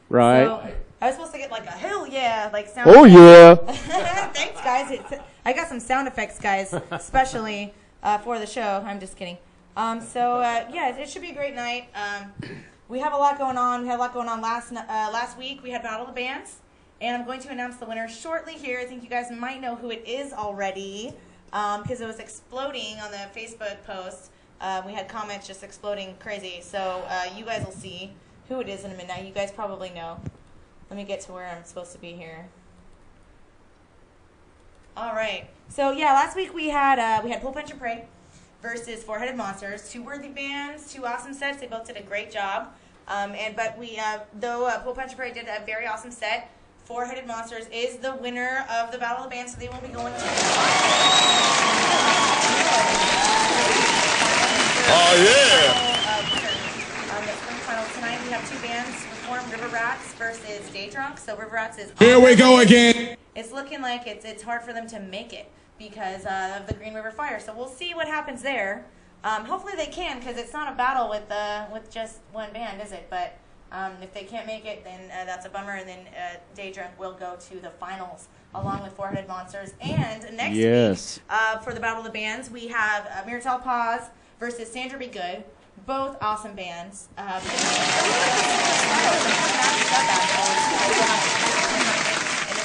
Right. So, I was supposed to get like a hell yeah, like sound. Oh effects. yeah. Thanks, guys. I got some sound effects, guys, especially for the show. I'm just kidding. Yeah, it should be a great night. We have a lot going on. We had a lot going on last week. We had Battle of the Bands, and I'm going to announce the winner shortly here. I think you guys might know who it is already because it was exploding on the Facebook post. We had comments just exploding crazy. So you guys will see who it is in a minute. You guys probably know. Let me get to where I'm supposed to be here. All right. So yeah, last week we had Pull Punch and Pray versus Four-Headed Monsters. Two worthy bands, two awesome sets. They both did a great job. Though Pull Punch and Pray did a very awesome set, Four-Headed Monsters is the winner of the Battle of the Bands, so they will be going to. Oh yeah. The spring finals tonight. We have two bands perform, River Rats versus Day Drunk. So River Rats is. Here we go again. It's looking like it's hard for them to make it because of the Green River Fire. So we'll see what happens there. Hopefully they can, because it's not a battle with just one band, is it? But if they can't make it, then that's a bummer. And then Day Drunk will go to the finals along with Four-Headed Monsters. And next week for the Battle of the Bands, we have Miratel Paz versus Sandra Be Good. Both awesome bands. It's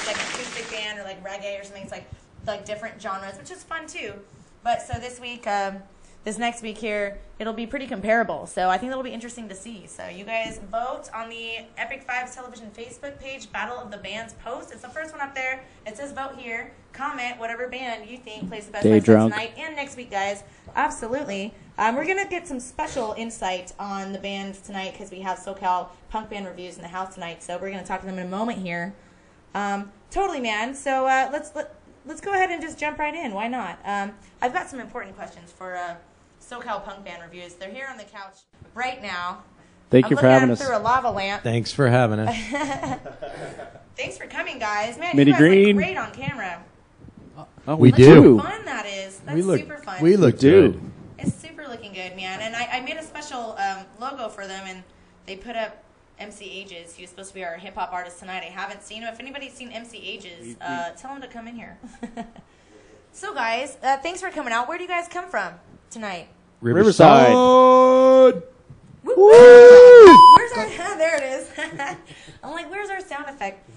like acoustic band or like reggae or something. It's like different genres, which is fun too. But so this week, this next week here, it'll be pretty comparable. So I think that'll be interesting to see. So you guys vote on the Epik 5's television Facebook page, Battle of the Bands post. It's the first one up there. It says vote here. Comment whatever band you think plays the best live set tonight and next week, guys. Absolutely. We're going to get some special insight on the bands tonight because we have SoCal punk band reviews in the house tonight. So we're going to talk to them in a moment here. Totally, man. So let's go ahead and just jump right in. Why not? I've got some important questions for SoCal punk band reviews. They're here on the couch right now. Thank you for having us. Through a lava lamp. Thanks for having us. Thanks for coming, guys. Man, Mini you guys Green. look great on camera. Oh, we Look do. how fun that is. That's super fun. We look good. It's super looking good, man. And I made a special logo for them, and they put up MC Agez. He was supposed to be our hip-hop artist tonight. I haven't seen him. If anybody's seen MC Agez, tell him to come in here. So, guys, thanks for coming out. Where do you guys come from tonight? Riverside. Woo! Where's our... there it is. I'm like, where's our sound effect?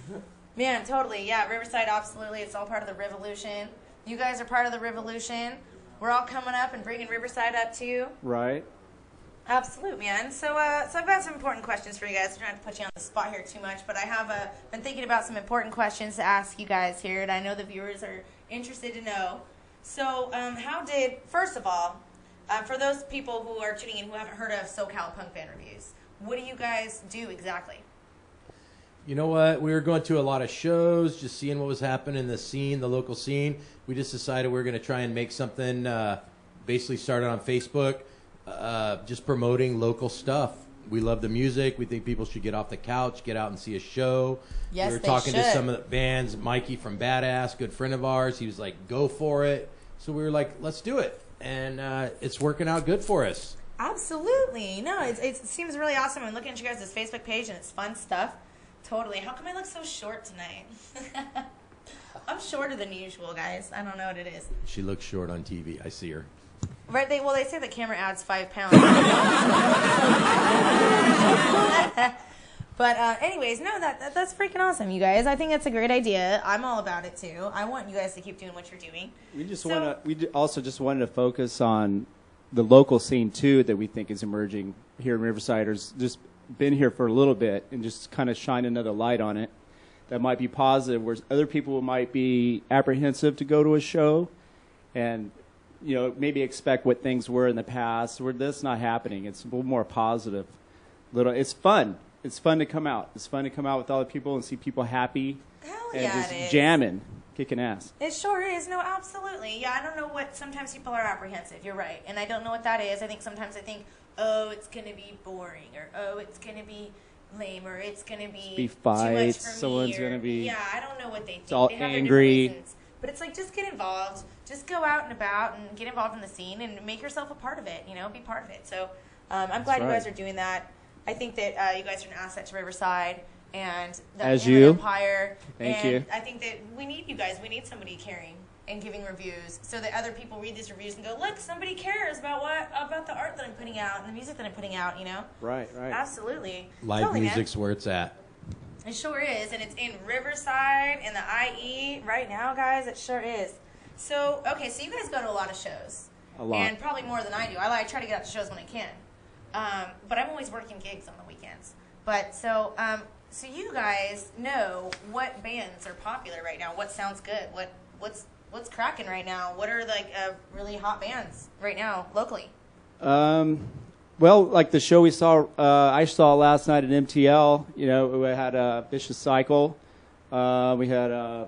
Man, totally. Yeah, Riverside, absolutely. It's all part of the revolution. You guys are part of the revolution. We're all coming up and bringing Riverside up too. Right. Absolute, man. So I've got some important questions for you guys. I'm trying to put you on the spot here too much, but I have been thinking about some important questions to ask you guys here, and I know the viewers are interested to know. So first of all, for those people who are tuning in who haven't heard of SoCal Punk Band Reviews, what do you guys do exactly? You know what? We were going to a lot of shows, just seeing what was happening in the scene, the local scene. We just decided we were going to try and make something, basically started on Facebook, just promoting local stuff. We love the music. We think people should get off the couch, get out and see a show. Yes, we were talking to some of the bands. Mikey from Badass, good friend of ours. He was like, go for it. So we were like, let's do it. And it's working out good for us. Absolutely. No, it seems really awesome. I'm looking at you guys' Facebook page, and it's fun stuff. Totally. How come I look so short tonight? I'm shorter than usual, guys. I don't know what it is. She looks short on TV. I see her. Right? They say the camera adds 5 pounds. But anyways, no, that's freaking awesome, you guys. I think that's a great idea. I'm all about it too. I want you guys to keep doing what you're doing. We also just wanted to focus on the local scene too that we think is emerging here in Riverside. There's just been here for a little bit and just kind of shine another light on it that might be positive, whereas other people might be apprehensive to go to a show and, you know, maybe expect what things were in the past, where that's not happening. It's a little more positive. It's fun. It's fun to come out. It's fun to come out with all the people and see people happy Hell and yeah, just it is. jamming, kicking ass. It sure is. No, absolutely. Yeah, I don't know what. Sometimes people are apprehensive. You're right, and I don't know what that is. I think sometimes I think, oh, it's gonna be boring, or oh, it's gonna be lame, or it's gonna be too much fights. for me, Someone's or, gonna be. Yeah, I don't know what they think. all they have their angry. different reasons. But it's like, just get involved. Just go out and about and get involved in the scene and make yourself a part of it. You know, be part of it. So I'm glad you guys are doing that. I think that you guys are an asset to Riverside and the As Inland you. Empire. Thank and you. I think that we need you guys. We need somebody caring and giving reviews so that other people read these reviews and go, look, somebody cares about the art that I'm putting out and the music that I'm putting out, you know? Right, right. Absolutely. Live Totally, man. music's where it's at. It sure is, and it's in Riverside, in the IE right now, guys. It sure is. So, okay, so you guys go to a lot of shows. A lot. And probably more than I do. I try to get out to shows when I can. But I'm always working gigs on the weekends. But so you guys know what bands are popular right now, what sounds good, what's cracking right now, what are like really hot bands right now locally? Well, like the show I saw last night at MTL, you know, we had a Vicious Cycle. We had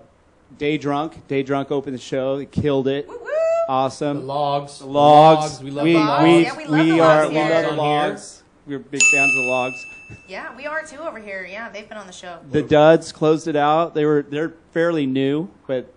Day Drunk. Day Drunk opened the show. They killed it. Woo-woo! Awesome. The Logs. The Logs. We love the Logs. Yeah, we love the Logs We here. love the On Logs. We're big fans of the Logs. Yeah, we are too over here. Yeah, they've been on the show. The Duds closed it out. They're fairly new, but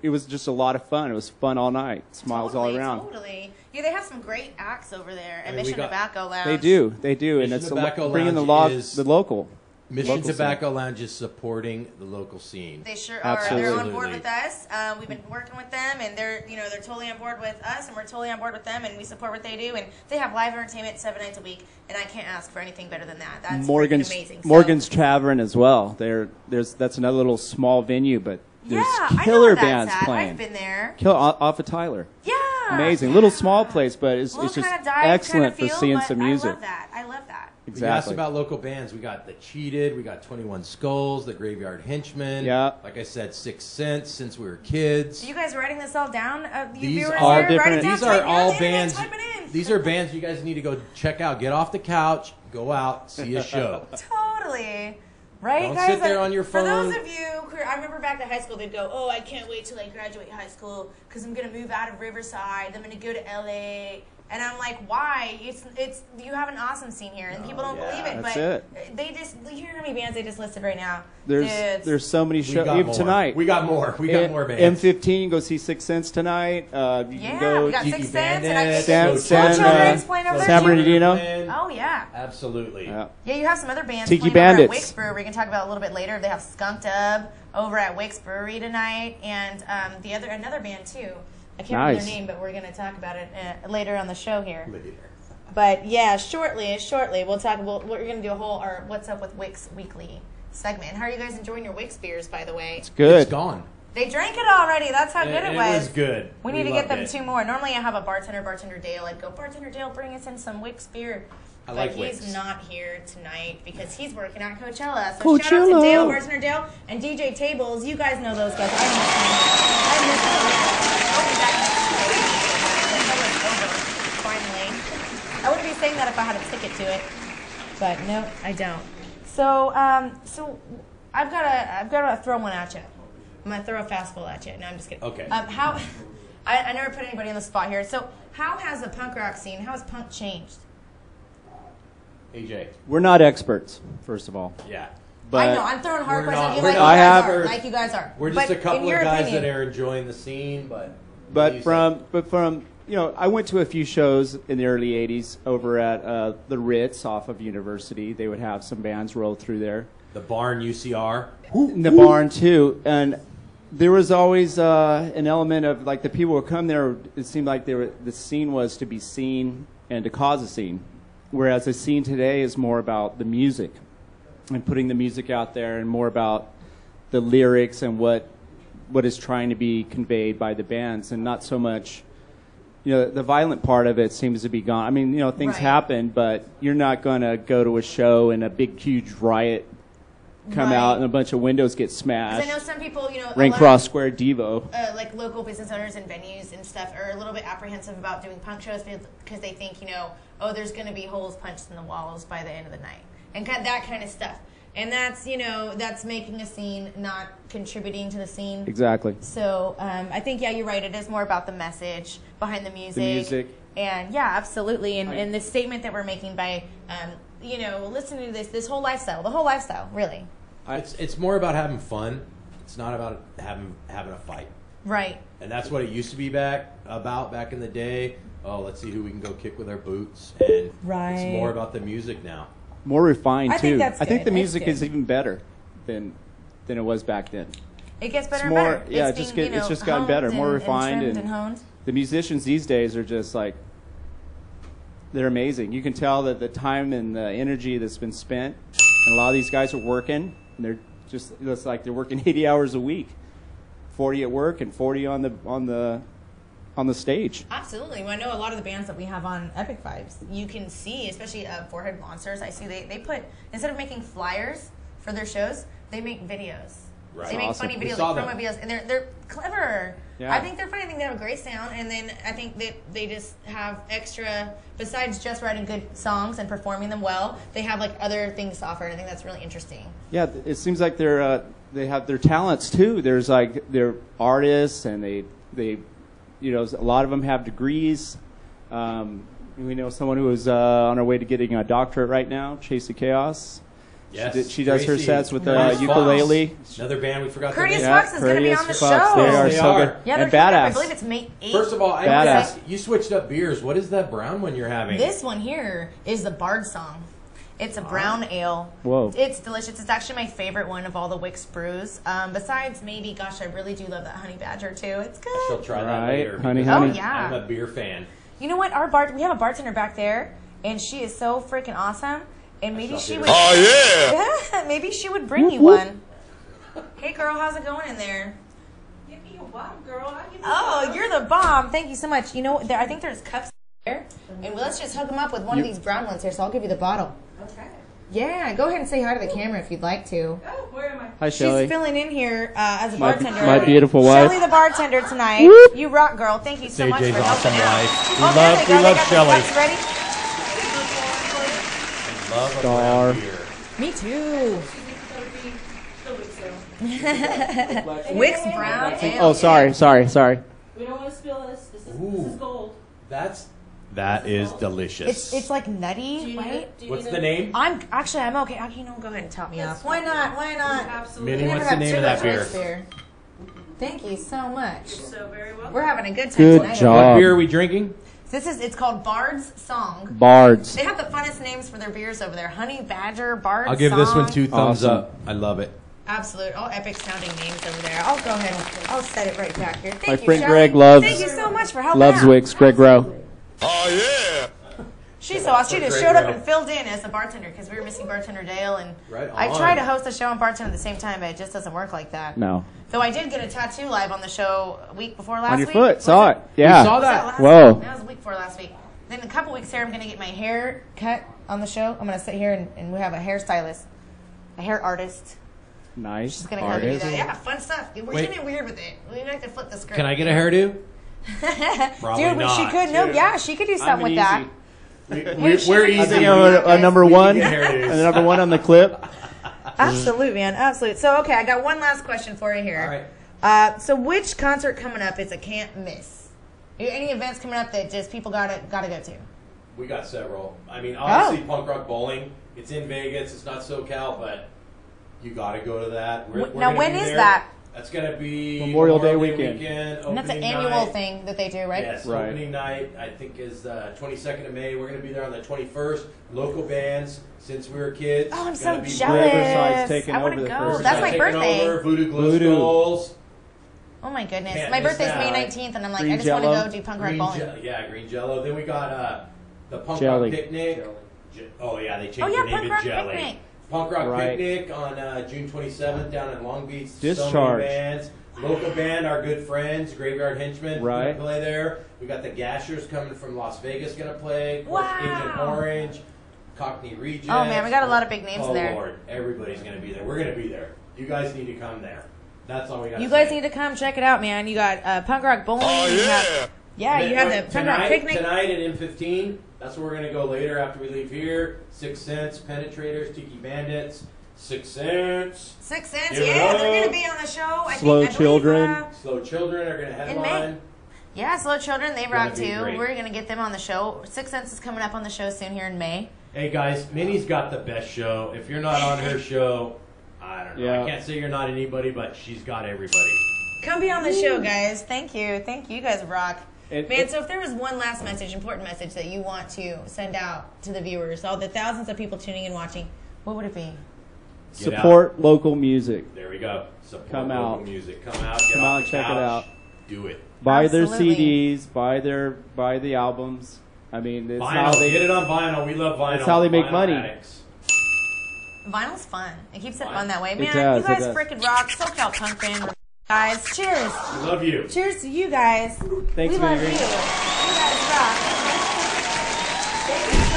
it was just a lot of fun. It was fun all night. Smiles all around. Totally. Yeah, they have some great acts over there at I mean, Mission Tobacco Lounge. They do, and Mission it's Tobacco bringing the Lounge is- the local. Mission Local Tobacco Lounge is supporting the local scene. They sure are. Absolutely. They're on board with us. We've been working with them, and they're totally on board with us, and we're totally on board with them, and we support what they do. And they have live entertainment 7 nights a week, and I can't ask for anything better than that. That's freaking amazing. So- Morgan's Tavern as well. That's another little small venue, but there's yeah, I know killer where that's bands at. playing. I've been there. Off of Tyler. Yeah. Amazing. Little small place, but it's Little just kinda dive excellent kinda for feel, seeing but some music. I love that. I love that. You asked Exactly. about local bands. We got The Cheated. We got 21 Skulls, The Graveyard Henchmen. Yeah. Like I said, Sixth Sense since we were kids. Are you guys writing this all down? You These viewers are here, write it different- down, These type are it on all the internet, bands. type it in. These are bands you guys need to go check out. Get off the couch, go out, see a show. Totally. Right, Don't guys? sit there on your For those phone. of you who, I remember back to high school, they'd go, oh, I can't wait till I graduate high school because I'm going to move out of Riverside. I'm going to go to LA. And I'm like, why? It's you have an awesome scene here, and people don't believe it. that's but they just, you hear how many bands they just listed right now? There's so many We shows. got Even more. tonight. We got more. We got more bands. M15, go see Sixth Sense tonight. You can Yeah, go we got Tiki Six Sense, and I Bandits, think San- School San, Children's playing over there San too. Bernardino. Oh, yeah. Absolutely. Yeah. Yeah, you have some other bands Tiki playing over at Bandits. Wicks Brewery. We can talk about a little bit later. They have Skunk Dub over at Wicks Brewery tonight, and another band too. I can't remember Nice. their name, but we're going to talk about it later on the show here. But yeah, shortly we'll talk. We're going to do a whole What's Up with Wicks weekly segment. How are you guys enjoying your Wicks beers, by the way? It's good. It's gone. They drank it already. That's how good it was. It was good. We need to get them loved it. 2 more. Normally I have a bartender Dale. I'd go, bartender Dale, bring us in some Wicks beer. I But like he's Wicks. not here tonight because he's working at Coachella. So Coachella. shout out to Dale, bartender Dale, and DJ Tables. You guys know those guys. I miss them. I'll be back next week. Coachella's over, finally. I wouldn't be saying that if I had a ticket to it, but no, I don't. So I've got to throw one at you. I'm gonna throw a fastball at you. No, I'm just kidding. Okay. I never put anybody on the spot here. So how has the punk rock scene? How has punk changed? AJ. We're not experts, first of all. Yeah. But I know I'm throwing hard we're questions. not- Like you we're not guys are. experts. Like you guys are. We're just But a couple in of your guys opinion, that are enjoying the scene, but But from I went to a few shows in the early '80s over at the Ritz off of University. They would have some bands roll through there. the Barn UCR. In the barn too, and there was always an element of like the people would come there. It seemed like the scene was to be seen and to cause a scene, whereas the scene today is more about the music and putting the music out there, and more about the lyrics and what is trying to be conveyed by the bands, and not so much the violent part of it seems to be gone. I mean, things Right. happen, but you're not going to go to a show and a big, huge riot come Right. out and a bunch of windows get 'Cause smashed. I know some people, a Rain lot Cross of, Square Devo. like local business owners and venues and stuff are a little bit apprehensive about doing punk shows because they think, oh, there's going to be holes punched in the walls by the end of the night and that kind of stuff. And that's, that's making a scene, not contributing to the scene. Exactly. So I think, yeah, you're right. It is more about the message behind the music. The music. And, yeah, absolutely. And the statement that we're making by, listening to this whole lifestyle, the whole lifestyle, really. It's more about having fun. It's not about having a fight. Right. And that's what it used to be back in the day. Oh, let's see who we can go kick with our boots. And Right. it's more about the music now. More refined, I too. think that's I think good. the That's music good. is even better than it was back then. It gets better It's and more- better. yeah, It's it just being, it's just gotten honed better, more refined, and, and honed. the musicians these days are just like, they're amazing. You can tell that the time and the energy that's been spent, and a lot of these guys are working, and it's like they're working 80 hours a week, 40 at work and 40 on the stage. Absolutely. Well, I know a lot of the bands that we have on Epic Vibes, you can see, especially Forehead Monsters, I see they put, instead of making flyers for their shows, they make videos. Right. They make Awesome. funny We videos, saw like promo them. videos, and they're clever. Yeah. I think they're funny. I think they have a great sound, and then I think that they just have extra, besides just writing good songs and performing them well, they have like other things to offer, and I think that's really interesting. Yeah, it seems like they have their talents too. There's like they're artists, and they a lot of them have degrees. We know someone who is on her way to getting a doctorate right now, Chase the Chaos. Yes. She does her Tracy. sets with the Curtis ukulele. Fox. Another band we forgot Courteous their name. Fox is gonna be on the show. They are They so are. good. Yeah, they're and coming up. I badass. believe it's May 8th. First of all, I Badass. want to ask, you switched up beers. What is that brown one you're having? This one here is the Bard Song. It's a brown ale. Whoa. It's delicious. It's actually my favorite one of all the Wix brews. Besides, maybe, gosh, I really do love that Honey Badger too. It's I shall good. try that Right. later. Honey, because honey. Oh, yeah. I'm a beer fan. You know what? We have a bartender back there, and she is so freaking awesome. And maybe she would. Oh, yeah. Yeah, maybe she would bring you one. Hey, girl, how's it going in there? Give me a bomb, girl. I'll give you Oh, you're the bomb. Thank you so much. You know, I think there's cups there, and let's just hook them up with one of these brown ones here. So I'll give you the bottle. Okay. Yeah, go ahead and say hi to the camera if you'd like to. Oh, where am I? Hi, Shelly. She's filling in here as a My- bartender. my beautiful wife. Shelly, the bartender tonight. Whoop. You rock, girl. Thank you so much JJ's for awesome helping out. wife. Oh, there they go. They love got the Shelly. cups ready? Love a Star. brown beer. Me too. Wix Wix brown ale. Oh, sorry. We don't want to spill this. This Ooh. is gold. That is delicious. It's like Do nutty, you right? need a- do you What's need the a- name? I'm okay. Go ahead and top me off. Why not? Why not? Absolutely. Minnie, We what's never the have name of that too much beer? Wix Thank you so much. So very well. We're having a good time Good tonight. job. What beer are we drinking? It's called Bard's Song. Bards. They have the funnest names for their beers over there. Honey Badger, Bard's I'll give this one Song. 2 thumbs Awesome. up. I love it. Absolute. All epic sounding names over there. I'll go ahead and I'll set it right back here. Thank My you, friend Shelly. Greg loves- Thank you so much for helping Loves out. Wix. Greg Rowe. Oh, yeah. She's so awesome. She just Greg showed up Rowe. and filled in as the bartender because we were missing bartender Dale, and Right I on. try to host a show and bartender at the same time, but it just doesn't work like that. No. Though I did get a tattoo live on the show a week before last On your week. foot. Was Saw it. We Yeah. saw Was that that. last Whoa. week? That was a week before last week. Then in a couple weeks here, I'm going to get my hair cut on the show. I'm going to sit here and we have a hairstylist, a hair artist. Nice. She's going to come and do Artist. that. Yeah, fun stuff. We're Wait. getting weird with it. We like to flip the script. Can I get a hairdo? Probably Dude, not. she could. No, Dude. yeah, she could do something I'm with an that. easy. We're I easy. think I'm a number one. get hairdos. And the number one on the clip. Absolute, man. Absolute. So, okay, I got one last question for you here. All right. So, which concert coming up is a can't miss? Any events coming up that just people gotta go to? We got several. I mean, Oh. obviously, Punk Rock Bowling. It's in Vegas. It's not SoCal, but you got to go to that. We're Now, gonna when be is there. that? That's going to be Memorial Day weekend. And that's an opening annual night. thing that they do, right? Yes, Right. opening night, I think, is the 22nd of May. We're going to be there on the 21st. Local bands, since we were kids. Oh, I'm Gonna so be jealous. Riverside's taking I want over to the go. first That's my Taking birthday. Over, Voodoo Glow Voodoo. Skulls. Oh my goodness. Can't My miss birthday's that. May 19th, and I'm like, Green I just want to Jell-O. go do punk rock Green bowling. yeah, Green Jello. Then we got the Punk Jelly. Rock Picnic. Oh, yeah, they changed Oh, yeah, their name punk to rock Jelly. picnic. Punk Rock Right. Picnic on June 27th down in Long Beach. So Discharge. many bands. Local band, our good friends, Graveyard Henchmen, Right. gonna play there. We got the Gashers coming from Las Vegas, gonna play. Of course, Wow. Agent Orange, Cockney Rejects. Oh man, we got a lot of big names Oh there. Lord, everybody's gonna be there. We're gonna be there. You guys need to come there. That's all we got. You guys need to come check it out, man. You got punk rock bowling. Oh, you have, yeah. yeah, you have the punk rock picnic. Tonight at M15. That's where we're gonna go later after we leave here. 6 Cents, Penetrators, Tiki Bandits, 6 Cents. 6 Cents, Give it yeah, they're up. going to be on the show. Slow I believe, Children. Slow Children are gonna In May. headline. Yeah, Slow Children, they Gonna rock be too. great. We're going to get them on the show. 6 Cents is coming up on the show soon here in May. Hey guys, Minnie's got the best show. If you're not on her show, I don't know. Yeah. I can't say you're not anybody, but she's got everybody. Come be on the show, guys. Thank you. Thank you. You guys rock. And- Man, so if there was one last message, important message that you want to send out to the viewers, all the thousands of people tuning in watching, what would it be? Get Support local music. There we go. Support Come local out. music. Come out. Get Come off out the and check it couch. out. Do it. Buy their Absolutely. CDs. Buy the albums. I mean, it's Vinyl. how they Get it on vinyl. We love vinyl. That's how they make Vinyl money. addicts. Vinyl's fun. It keeps it Fun. fun that way. It Man, does, you it guys does. freaking rock. SoCal Punk Band. Guys, cheers. We love you. Cheers to you guys. Thanks, we love Mary. you. You guys rock.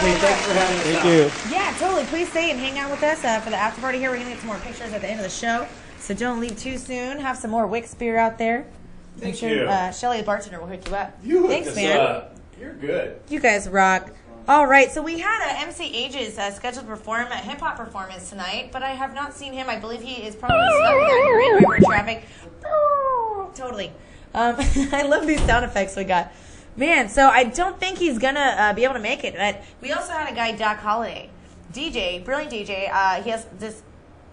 Hey, thanks for having us. Thank out. you. Yeah, totally. Please stay and hang out with us for the after party here. We're going to get some more pictures at the end of the show. So don't leave too soon. Have some more Wicks beer out there. Thank I'm sure you. Shelly, the bartender, will hook you up. You hooked Thanks, us man. up. You're good. You guys rock. All right, so we had MC Agez scheduled to perform a hip-hop performance tonight, but I have not seen him. I believe he is probably stuck in that Green River traffic. Totally. I love these sound effects we got. Man, so I don't think he's going to be able to make it. But we also had a guy, Doc Holliday, DJ, brilliant DJ. He has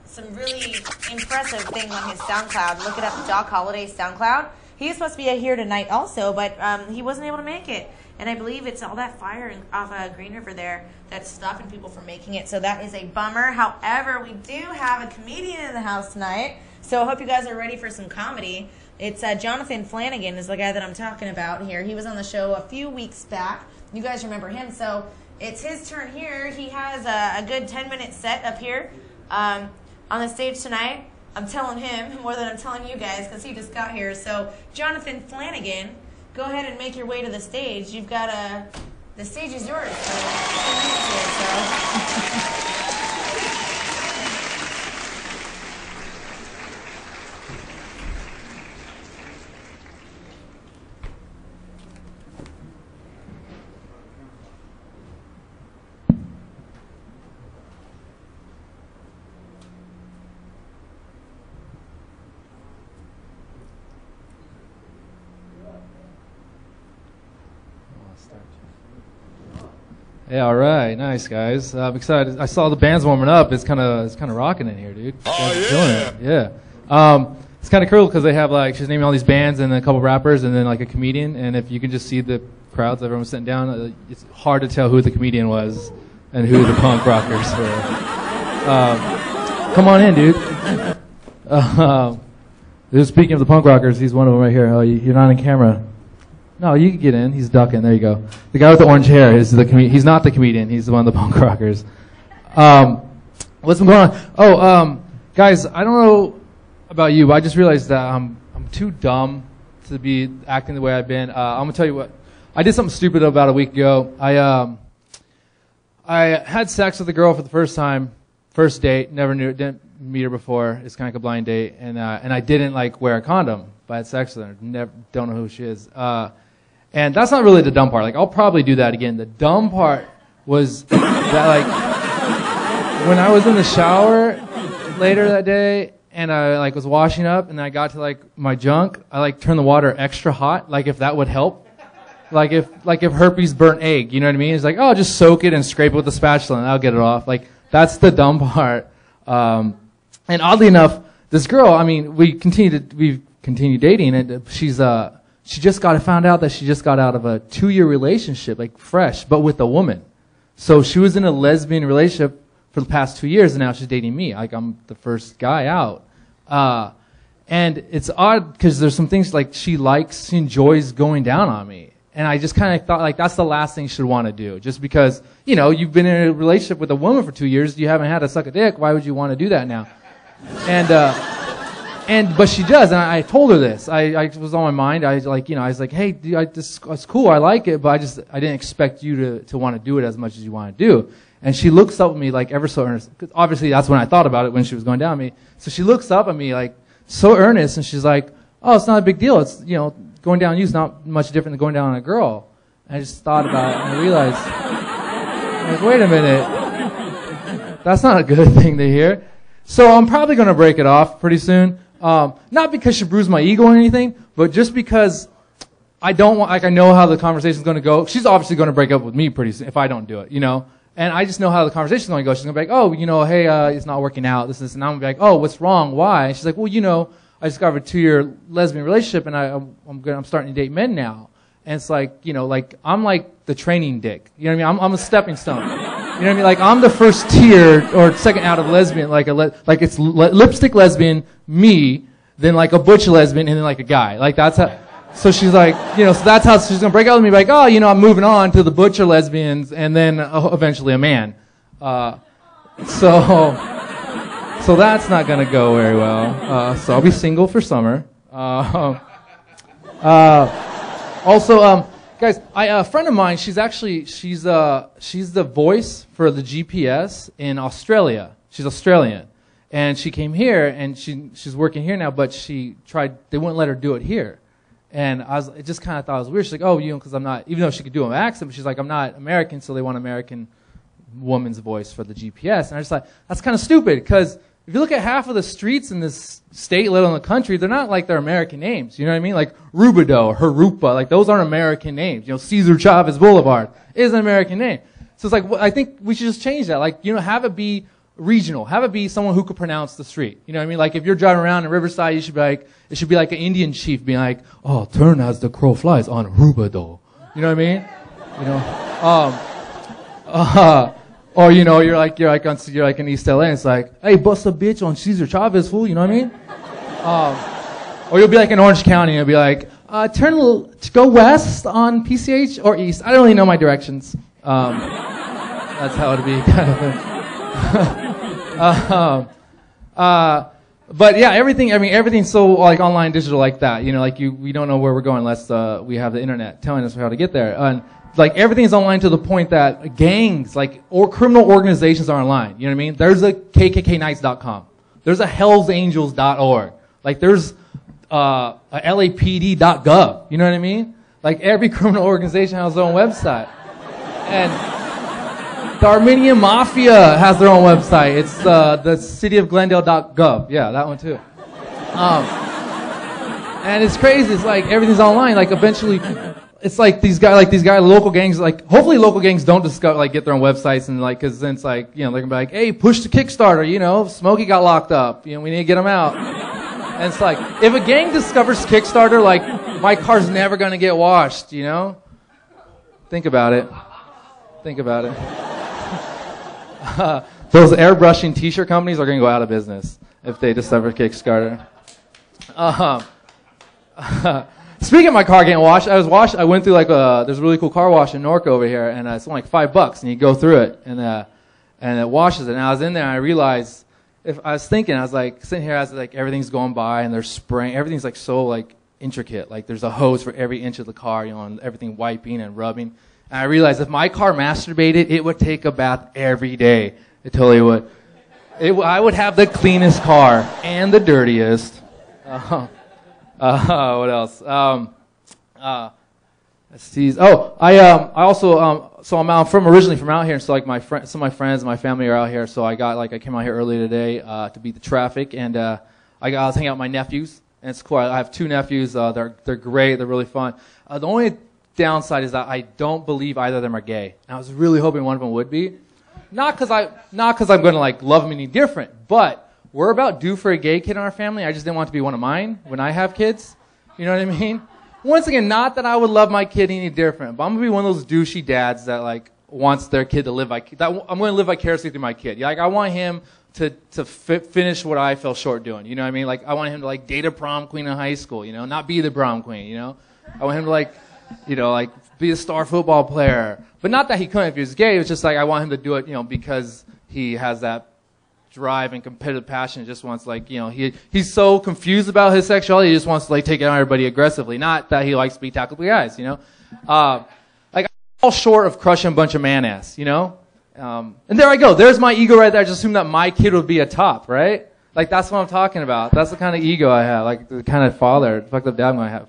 some really impressive things on his SoundCloud. Look it up, Doc Holliday SoundCloud. He was supposed to be here tonight also, but he wasn't able to make it. And I believe it's all that fire off Green River there that's stopping people from making it. So that is a bummer. However, we do have a comedian in the house tonight. So I hope you guys are ready for some comedy. It's Jonathan Flanagan is the guy that I'm talking about here. He was on the show a few weeks back. You guys remember him. So it's his turn here. He has a good 10-minute set up here on the stage tonight. I'm telling him more than I'm telling you guys because he just got here. So Jonathan Flanagan, go ahead and make your way to the stage. You've got the stage is yours. So 10 minutes here, so. Yeah, all right, nice guys. I'm excited. I saw the band's warming up. It's kind of rocking in here, dude. You Oh, guys are yeah. killing it. Yeah. It's kind of cool because they have like she's naming all these bands and a couple rappers and then like a comedian. And if you can just see the crowds, everyone sitting down, it's hard to tell who the comedian was and who the punk rockers were. Come on in, dude. Speaking of the punk rockers, he's one of them right here. Oh, you're not in camera. No, you can get in. He's ducking. There you go. The guy with the orange hair is the he's not the comedian. He's the one of the punk rockers. What's been going on? Oh, guys, I don't know about you, but I just realized that I'm too dumb to be acting the way I've been. I'm gonna tell you what. I did something stupid about a week ago. I had sex with a girl for the first time, first date. Didn't meet her before. It's kind of like a blind date, and I didn't like wear a condom. But I had sex with her. Don't know who she is. And that's not really the dumb part. Like, I'll probably do that again. The dumb part was that, like, when I was in the shower later that day and I, like, was washing up and I got to, like, my junk, I, like, turned the water extra hot, like, if that would help. Like if herpes burnt egg, you know what I mean? It's like, oh, just soak it and scrape it with the spatula and I'll get it off. Like, that's the dumb part. And oddly enough, this girl, I mean, we've continued dating and she just found out that she just got out of a 2-year relationship, like fresh, but with a woman. So she was in a lesbian relationship for the past 2 years, and now she's dating me. Like, I'm the first guy out. And it's odd because there's some things like she enjoys going down on me. And I just kind of thought, like, that's the last thing you should want to do. Just because, you know, you've been in a relationship with a woman for 2 years, you haven't had to suck a dick, why would you want to do that now? But she does, and I told her this. I was on my mind. I was like, hey, this it's cool, I like it, but I didn't expect you to want to do it as much as you want to do. And she looks up at me like ever so earnest. 'Cause obviously, that's when I thought about it when she was going down at me. So she looks up at me like so earnest, and she's like, oh, it's not a big deal. It's, you know, going down on you is not much different than going down on a girl. And I just thought about it, and I realized, like, wait a minute, that's not a good thing to hear. So I'm probably going to break it off pretty soon. Not because she bruised my ego or anything, but just because I don't want, like, I know how the conversation's going to go. She's obviously going to break up with me pretty soon if I don't do it, you know? And I just know how the conversation's going to go. She's going to be like, oh, you know, hey, it's not working out, this, and I'm going to be like, oh, what's wrong? Why? And she's like, well, you know, I just got a 2-year lesbian relationship, and I'm starting to date men now. And it's like, you know, like, I'm like the training dick. You know what I mean? I'm a stepping stone. You know what I mean? Like, I'm the first tier or second out of lesbian, like it's lipstick lesbian, me, then like a butch lesbian, and then like a guy. Like, that's how. So she's like, you know, so that's how she's gonna break out with me. Like, oh, you know, I'm moving on to the butcher lesbians, and then eventually a man. So that's not gonna go very well. So I'll be single for summer. Also, guys, a friend of mine, she's the voice for the GPS in Australia. She's Australian, and she came here, and she's working here now. But they wouldn't let her do it here, and I just kind of thought it was weird. She's like, oh, you know, because I'm not, even though she could do an accent, but she's like, I'm not American, so they want American woman's voice for the GPS, and I just thought that's kind of stupid because if you look at half of the streets in this state, let alone the country, they're not like their American names. You know what I mean? Like Rubidoux, Harupa, like those aren't American names. You know, Cesar Chavez Boulevard is an American name. So it's like, I think we should just change that. Like, you know, have it be regional. Have it be someone who could pronounce the street. You know what I mean? Like if you're driving around in Riverside, it should be like an Indian chief being like, oh, turn as the crow flies on Rubidoux. You know what I mean? You know, or, you know, you're like in East LA, and it's like, hey, bust a bitch on Cesar Chavez, fool, you know what I mean? Or you'll be like in Orange County, and you'll be like, go west on PCH or east. I don't really know my directions. That's how it'd be, kind of thing. But yeah, everything's so like online, digital like that. You know, like we don't know where we're going unless we have the internet telling us how to get there. And like everything's online to the point that gangs, or criminal organizations are online. You know what I mean? There's a KKKnights.com. There's a HellsAngels.org. Like there's a LAPD.gov. You know what I mean? Like every criminal organization has their own website. And the Armenian Mafia has their own website. It's the cityofglendale.gov. Yeah, that one too. And it's crazy. It's like everything's online. Like eventually, it's like these guys, local gangs. Like hopefully, local gangs don't get their own websites and because then it's like, you know, they're gonna be like, hey, push the Kickstarter. You know, Smokey got locked up. You know, we need to get him out. And it's like if a gang discovers Kickstarter, like my car's never gonna get washed. You know, think about it. Those airbrushing T-shirt companies are going to go out of business if they discover Kickstarter. Speaking of my car getting washed, I went through there's a really cool car wash in Norco over here, and it's only like $5, and you go through it, and it washes it. And I was in there, and I realized, I was like sitting here, as like everything's going by, and there's spraying, everything's like so like intricate, like there's a hose for every inch of the car, you know, and everything wiping and rubbing. And I realized if my car masturbated, it would take a bath every day. It totally would. I would have the cleanest car and the dirtiest. What else? Let's see. Oh, I also so I'm originally from out here, so like some of my friends and my family are out here. So I came out here early today to beat the traffic, and I was hanging out with my nephews, and it's cool. I have 2 nephews. They're great. They're really fun. The only downside is that I don't believe either of them are gay. And I was really hoping one of them would be. Not because I'm going to like love them any different, but we're about due for a gay kid in our family. I just didn't want it to be one of mine when I have kids. You know what I mean? Once again, not that I would love my kid any different, but I'm going to be one of those douchey dads that like wants their kid to live I'm going to live vicariously through my kid. Yeah, like I want him to finish what I fell short doing. You know what I mean? Like I want him to like date a prom queen in high school, you know, not be the prom queen, you know? I want him to like like be a star football player. But not that he couldn't if he was gay. It was just like I want him to do it, because he has that drive and competitive passion. He just wants he's so confused about his sexuality. He just wants to take it on everybody aggressively. Not that he likes to be tackled by guys. I'm all short of crushing a bunch of man ass. And there I go. There's my ego right there. I just assume that my kid would be a top, right? That's what I'm talking about. That's the kind of ego I have, the kind of father, fucked up dad I'm going to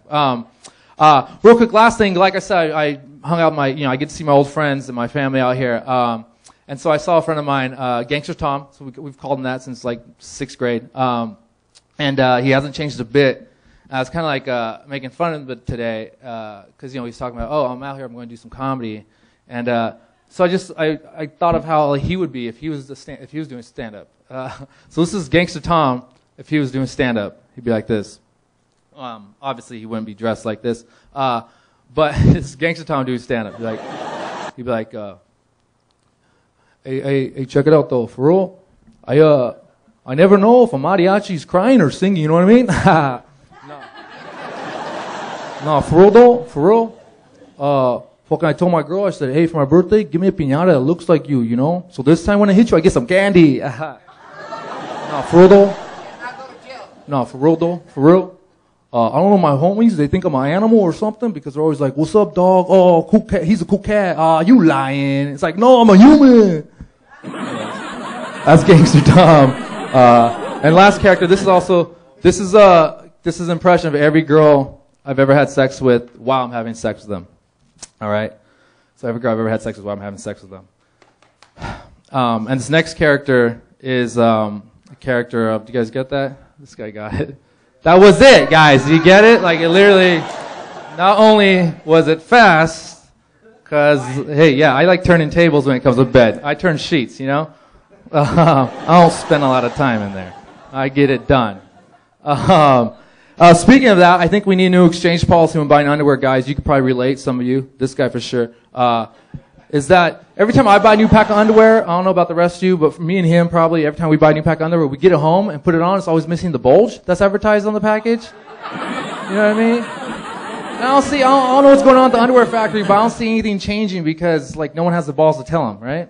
have. Real quick, last thing, like I said, I hung out I get to see my old friends and my family out here. And so I saw a friend of mine, Gangster Tom, so we've called him that since 6th grade. And he hasn't changed a bit. I was kind of making fun of him today, because he's talking about, I'm out here, I'm going to do some comedy. And so I thought of how he would be if he was doing stand-up. So this is Gangster Tom if he was doing stand-up. He'd be like this. Obviously, he wouldn't be dressed like this. But it's Gangster Tom doing stand-up. He'd be like, hey, check it out though, for real. I never know if a mariachi's crying or singing. You know what I mean? No, for real though, for real. Fucking, I told my girl, I said, hey, for my birthday, give me a piñata that looks like you, So this time when I hit you, I get some candy. No, for real though. No, for real though, for real. I don't know, my homies, they think I'm an animal or something because they're always like, what's up, dog? Oh, cool cat. He's a cool cat. You lying. It's like, no, I'm a human. That's Gangster Tom. And last character, this is impression of every girl I've ever had sex with while I'm having sex with them. All right? So every girl I've ever had sex with while I'm having sex with them. And this next character is a character of, do you guys get that? This guy got it. That was it, guys. Did you get it? It literally, not only was it fast, because, hey, yeah, I like turning tables when it comes to bed. I turn sheets, I don't spend a lot of time in there. I get it done. Speaking of that, I think we need a new exchange policy when buying underwear, guys. You could probably relate, some of you, this guy for sure. Is that every time I buy a new pack of underwear, I don't know about the rest of you, but for me and him probably, every time we buy a new pack of underwear, we get it home and put it on, it's always missing the bulge that's advertised on the package. You know what I mean? And I don't know what's going on at the underwear factory, but I don't see anything changing because no one has the balls to tell them, right?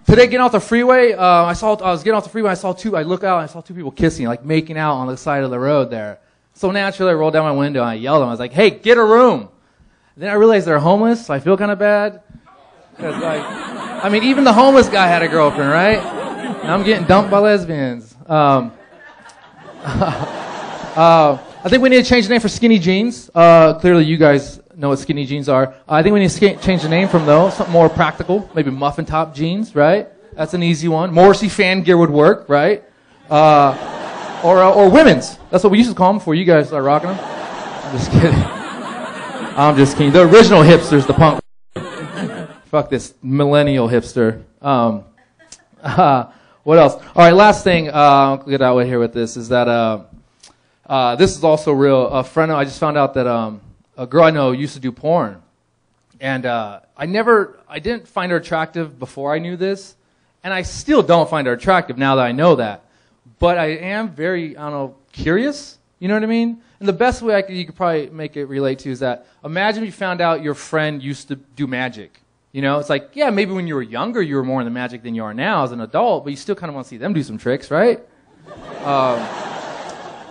Today getting off the freeway, I was getting off the freeway, I look out and I saw two people kissing, making out on the side of the road there. So naturally I rolled down my window and I yelled at them. I was like, hey, get a room. Then I realized they're homeless, so I feel kind of bad. Because, even the homeless guy had a girlfriend, right? And I'm getting dumped by lesbians. I think we need to change the name for skinny jeans. Clearly you guys know what skinny jeans are. I think we need to change the name from those, something more practical. Maybe muffin top jeans, right? That's an easy one. Morrissey fan gear would work, right? Or women's. That's what we used to call them before you guys started rocking them. I'm just kidding. I'm just kidding. The original hipster's the punk. Fuck this millennial hipster. What else? All right, last thing I'll get out with here with this is that this is also real. I just found out that a girl I know used to do porn, and I didn't find her attractive before I knew this, and I still don't find her attractive now that I know that. But I am very, curious. You know what I mean? And the best way you could probably make it relate to is that imagine if you found out your friend used to do magic. It's maybe when you were younger you were more into magic than you are now as an adult, but you still kind of want to see them do some tricks, right?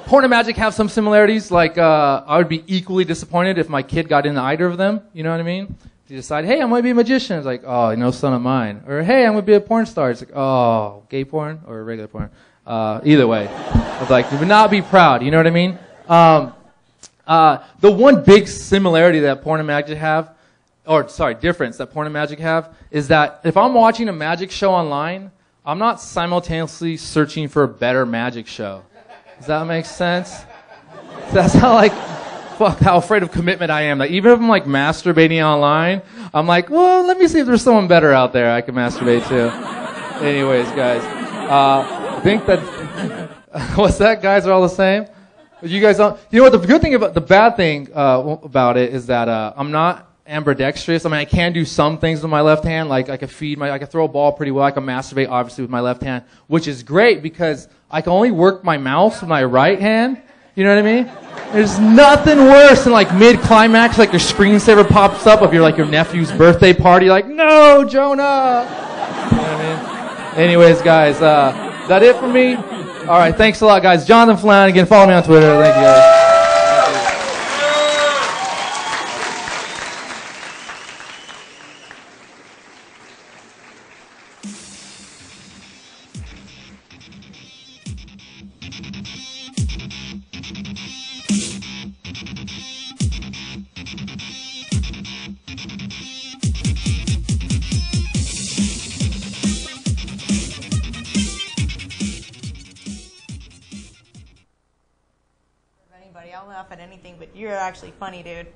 Porn and magic have some similarities. I would be equally disappointed if my kid got into either of them. You know what I mean? If you decide, hey, I'm going to be a magician. It's like, oh, no son of mine. Or, hey, I'm going to be a porn star. It's like, oh, gay porn or regular porn. Either way. It's you would not be proud. You know what I mean? The one big similarity that porn and magic have, difference that porn and magic have, is that if I'm watching a magic show online, I'm not simultaneously searching for a better magic show. Does that make sense? That's how how afraid of commitment I am. Even if I'm masturbating online, I'm well, let me see if there's someone better out there I can masturbate to. Anyways, guys, I think that what's that? Guys are all the same. You guys don't. You know what? The bad thing about it is that I'm not ambidextrous. I can do some things with my left hand. I can throw a ball pretty well. I can masturbate obviously with my left hand, which is great because I can only work my mouse with my right hand. You know what I mean? There's nothing worse than like mid-climax, like your screensaver pops up of your nephew's birthday party. Like, no, Jonah. You know what I mean? Anyways, guys, that it for me? All right, thanks a lot, guys. Jonathan Flanagan. Follow me on Twitter. Thank you, guys. I'll laugh at anything, but you're actually funny, dude.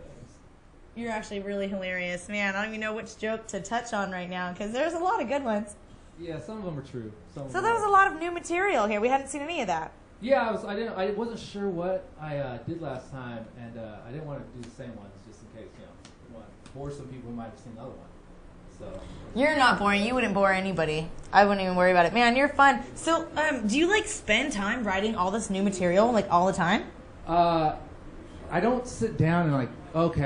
You're actually really hilarious. Man, I don't even know which joke to touch on right now because there's a lot of good ones. Yeah, some of them are true. So there was a lot of new material here. We hadn't seen any of that. Yeah, I wasn't sure what I did last time, and I didn't want to do the same ones just in case, you know, bore some people who might have seen the other one. So. You're not boring. You wouldn't bore anybody. I wouldn't even worry about it. Man, you're fun. So, do you like spend time writing all this new material like all the time? I don't sit down and like, okay,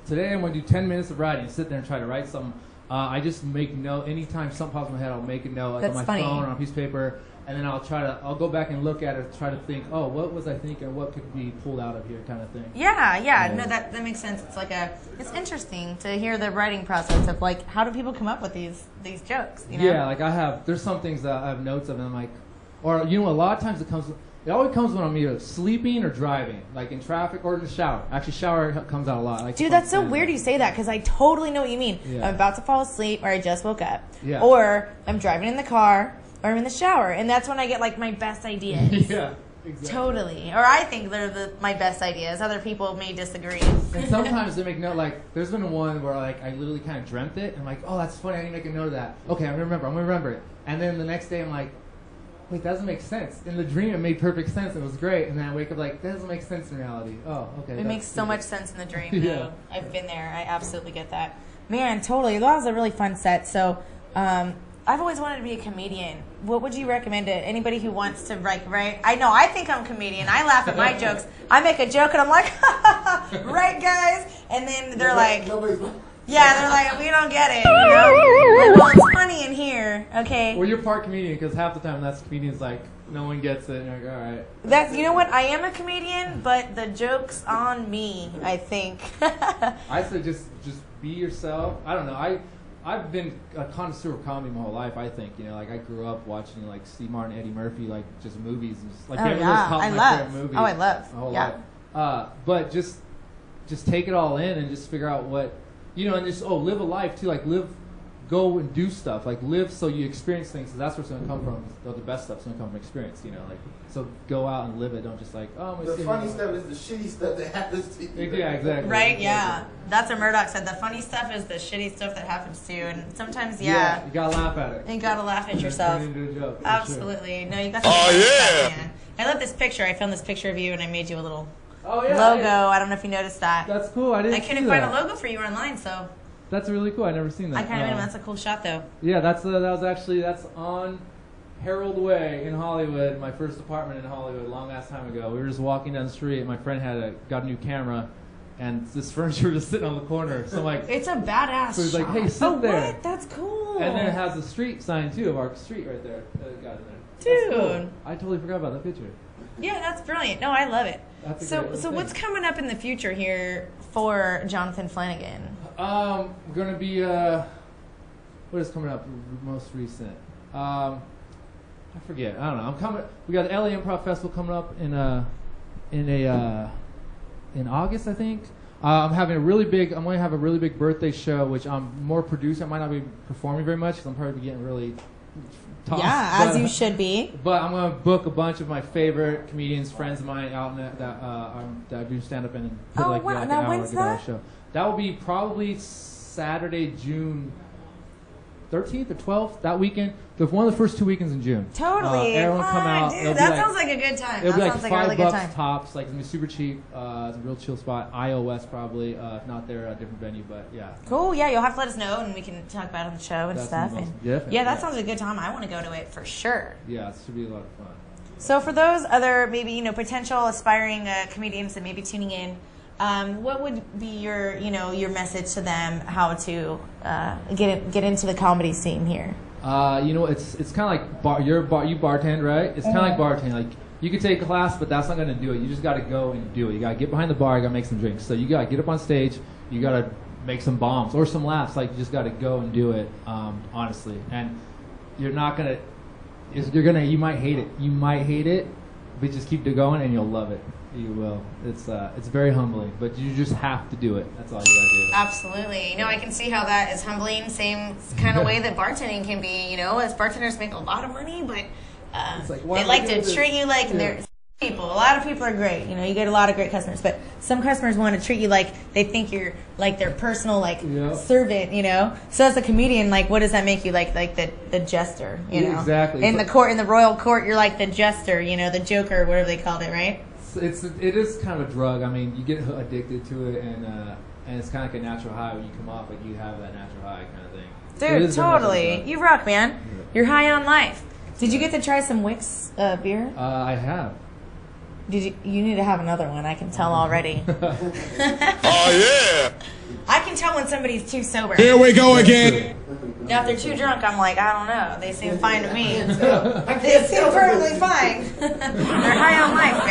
today I'm going to do 10 minutes of writing and sit there and try to write something. I just make note. Anytime something pops in my head, I'll make a note like That's on my funny. phone or on a piece of paper, and then I'll go back and look at it, try to think, oh, what was I thinking? What could be pulled out of here, kind of thing. Yeah. No, that makes sense. It's interesting to hear the writing process of like, how do people come up with these jokes? You know? Yeah, like there's some things that I have notes of, and I'm like, or you know, a lot of times it always comes when I'm either sleeping or driving, like in traffic or in the shower. Actually, shower comes out a lot. Like, Dude, that's so weird you say that because I totally know what you mean. Yeah. I'm about to fall asleep or I just woke up. Yeah. Or I'm driving in the car or I'm in the shower. And that's when I get like my best ideas. Yeah, exactly. Totally. Or I think they're my best ideas. Other people may disagree. And sometimes they make note, like, there's been one where like I literally kind of dreamt it. And I'm like, oh, that's funny. I need to make a note of that. Okay, I'm going to remember it. And then the next day I'm like, wait, that doesn't make sense. In the dream, it made perfect sense. It was great. And then I wake up like, that doesn't make sense in reality. Oh, okay. It makes so much sense in the dream. Yeah. I've been there. I absolutely get that. Man, totally. That was a really fun set. So, I've always wanted to be a comedian. What would you recommend to anybody who wants to write? I know. I think I'm a comedian. I laugh at my jokes. I make a joke and I'm like, right, guys? And then they're like, yeah, they're like, we don't get it. You know? Like, well, it's funny in here. Okay. Well, you're part comedian because half the time that's comedians like, no one gets it. And you're like, all right. That's, you know what? I am a comedian, but the joke's on me, I think. I say just be yourself. I don't know. I've been a connoisseur of comedy my whole life. I think, you know, like I grew up watching like Steve Martin, Eddie Murphy, like just movies and just, like Oh, they were yeah. top I my love. favorite movies. Oh, I love. My whole Yeah. life. But just take it all in and just figure out what, you know, and just live a life too. Like go and do stuff. Like live so you experience things. So that's where it's gonna come from. The best stuff's gonna come from experience. You know, like so go out and live it. Don't just like The funny stuff is the shitty stuff that happens to you. Yeah, exactly. Right, yeah. That's what Murdoch said. The funny stuff is the shitty stuff that happens to you. And sometimes, You gotta laugh at it. you gotta laugh at yourself. Turn it into a joke, for Absolutely. No, you got Oh, funny yeah. stuff, man. I love this picture. I found this picture of you and I made you a little Sure. Oh yeah. logo. I don't know if you noticed that. That's cool. I didn't. I couldn't see find that. a logo for you online, so That's really cool. I never seen that. I kind of made them. That's a cool shot, though. Yeah, that's on Herald Way in Hollywood, my first apartment in Hollywood, long ass time ago. We were just walking down the street, and my friend got a new camera, and this furniture was sitting on the corner. So I'm like, It's a badass so he's like, shot. hey, sit there. What? That's cool. And then it has the street sign too of our street right there. That it got in there. That's cool. Dude. I totally forgot about that picture. Yeah, that's brilliant. No, I love it. That's a So, great so thing. what's coming up in the future here for Jonathan Flanagan? We're gonna be what is coming up most recent? I forget. I don't know. We got the LA Improv Festival coming up in August, I think. I'm going to have a really big birthday show, which I'm more producing. I might not be performing very much because I'm probably getting really tough. Yeah, as you should be. But I'm going to book a bunch of my favorite comedians, friends of mine out in that I do stand up in and put Oh, like, wow. like Now, an hour when's to get on that? a show. That will be probably Saturday, June 13th or 12th, that weekend. One of the first 2 weekends in June. Totally. Everyone Fun, come out. dude. It'll be That like- sounds like a good time. It'll That be like sounds like a really good $5 time. tops. Like it's gonna be super cheap. It's a real chill spot. iOS probably. If not there, a different venue. But yeah. Cool. Yeah, you'll have to let us know, and we can talk about it on the show and That stuff. sounds And awesome. Definitely, yeah, that yeah. sounds like a good time. I want to go to it for sure. Yeah, it should be a lot of fun. So for those other maybe potential aspiring comedians that may be tuning in, what would be your your message to them how to get into the comedy scene here? It's kind of like you bartend, right? It's kind of like bartending. Like you could take a class, but that's not going to do it. You just got to go and do it. You got to get behind the bar. You got to make some drinks. So you got to get up on stage. You got to make some bombs or some laughs. Like you just got to go and do it, honestly. And you're not gonna. You might hate it. You might hate it, but just keep going and you'll love it. You will. It's very humbling, but you just have to do it. That's all you gotta do. Absolutely. I can see how that is humbling. Same kind of way that bartending can be. As bartenders make a lot of money, but they like to treat you like they're people. A lot of people are great. You get a lot of great customers, but some customers want to treat you like they think you're like their personal servant. So as a comedian, what does that make you like the jester? Exactly. In the royal court, you're like the jester. The Joker, whatever they called it, right? It is kind of a drug. I mean, you get addicted to it, and it's kind of like a natural high when you come off. Like you have that natural high kind of thing. Dude, totally. You rock, man. Yeah. You're high on life. Did you get to try some Wix beer? I have. You need to have another one. I can tell already. Oh yeah. I can tell when somebody's too sober. Here we go again. Now if they're too drunk, I'm like, I don't know. They seem fine to me. They seem perfectly fine. They're high on life,